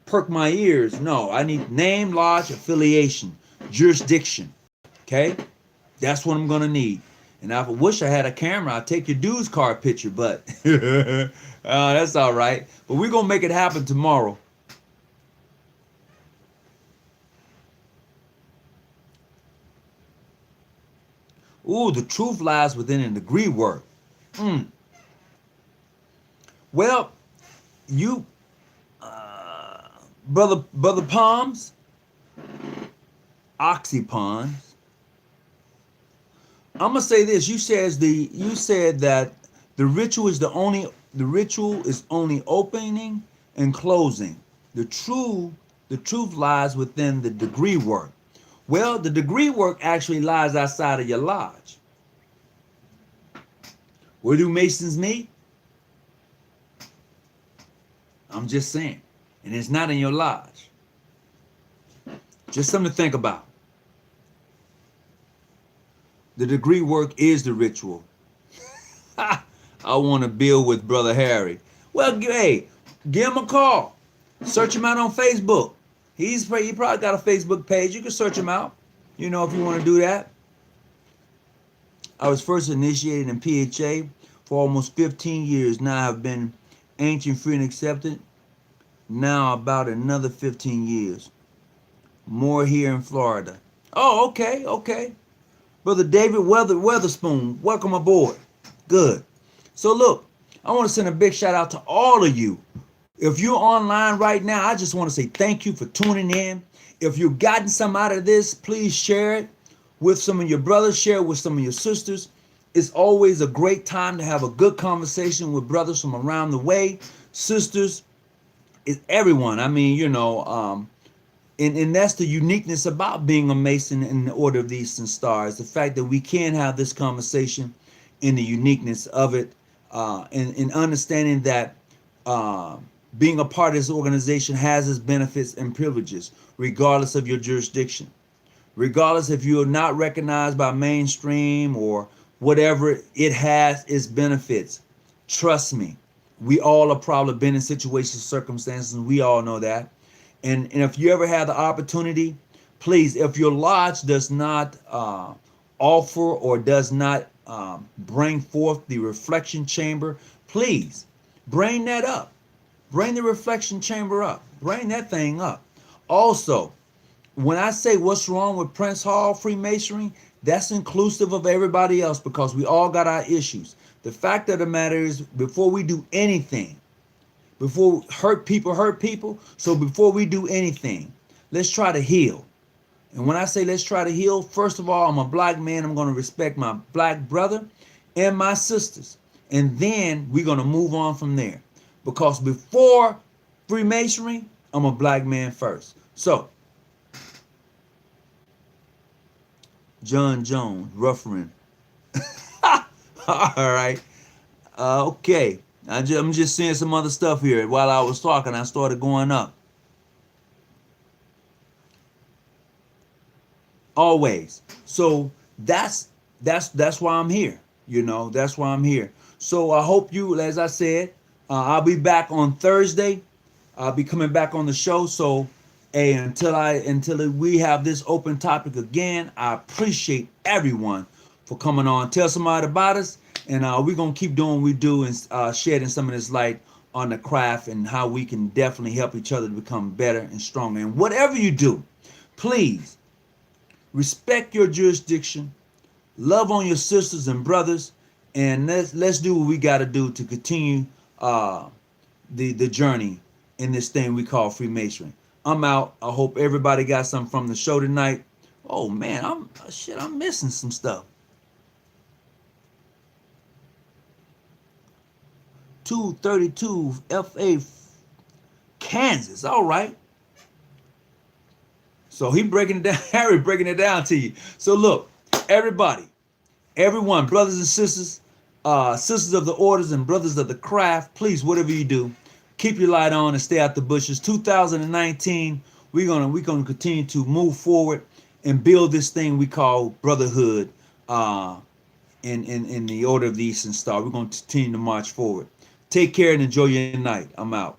perk my ears, no, I need name, lodge, affiliation, jurisdiction. Okay? That's what I'm gonna need. And I wish I had a camera. I'd take your dude's card picture, but that's all right. But we're gonna make it happen tomorrow. Ooh, the truth lies within a degree work. Well, you, brother Palms, Oxypons. I'm gonna say this. You said that the ritual is only opening and closing. The truth lies within the degree work. Well, the degree work actually lies outside of your lodge. Where do Masons meet? I'm just saying. And it's not in your lodge. Just something to think about. The degree work is the ritual. I want to build with Brother Harry. Well, hey, give him a call. Search him out on Facebook. He probably got a Facebook page. You can search him out, if you want to do that. I was first initiated in PHA for almost 15 years. Now I've been ancient, free, and accepted. Now about another 15 years. More here in Florida. Oh, okay. Brother David Weatherspoon, welcome aboard. Good. So look, I want to send a big shout out to all of you. If you're online right now, I just want to say thank you for tuning in. If you've gotten some out of this, please share it with some of your brothers, share it with some of your sisters. It's always a great time to have a good conversation with brothers from around the way, sisters, everyone. I mean, and that's the uniqueness about being a Mason in the Order of the Eastern Stars. The fact that we can have this conversation in the uniqueness of it, and understanding that being a part of this organization has its benefits and privileges, regardless of your jurisdiction. Regardless if you're not recognized by mainstream or whatever, it has its benefits. Trust me, we all have probably been in situations, circumstances, and we all know that. And if you ever have the opportunity, please, if your lodge does not offer or does not bring forth the reflection chamber, please bring that up. Bring the reflection chamber up. Bring that thing up. Also, when I say what's wrong with Prince Hall Freemasonry, that's inclusive of everybody else, because we all got our issues. The fact of the matter is, before we do anything, before hurt people, so before we do anything, let's try to heal. And when I say let's try to heal, first of all, I'm a black man. I'm going to respect my black brother and my sisters. And then we're going to move on from there. Because before Freemasonry, I'm a black man first. So, John Jones, Ruffering. All right. Okay. I'm just seeing some other stuff here. While I was talking, I started going up. Always. So that's why I'm here. That's why I'm here. So I hope you, as I said, I'll be back on Thursday. I'll be coming back on the show. So, hey, until we have this open topic again, I appreciate everyone for coming on. Tell somebody about us, and we're gonna keep doing what we do and shedding some of this light on the craft and how we can definitely help each other to become better and stronger. And whatever you do, please respect your jurisdiction, love on your sisters and brothers, and let's do what we got to do to continue the journey in this thing we call Freemasonry. I'm out. I hope everybody got something from the show tonight. Oh man, I'm missing some stuff. 232 FA Kansas. All right. So he breaking it down, Harry breaking it down to you. So look, everybody, everyone, brothers and sisters, sisters of the orders and brothers of the craft, please, whatever you do, keep your light on and stay out the bushes. 2019, we're gonna continue to move forward and build this thing we call brotherhood. In the order of the Eastern Star, we're gonna continue to march forward. Take care and enjoy your night. I'm out.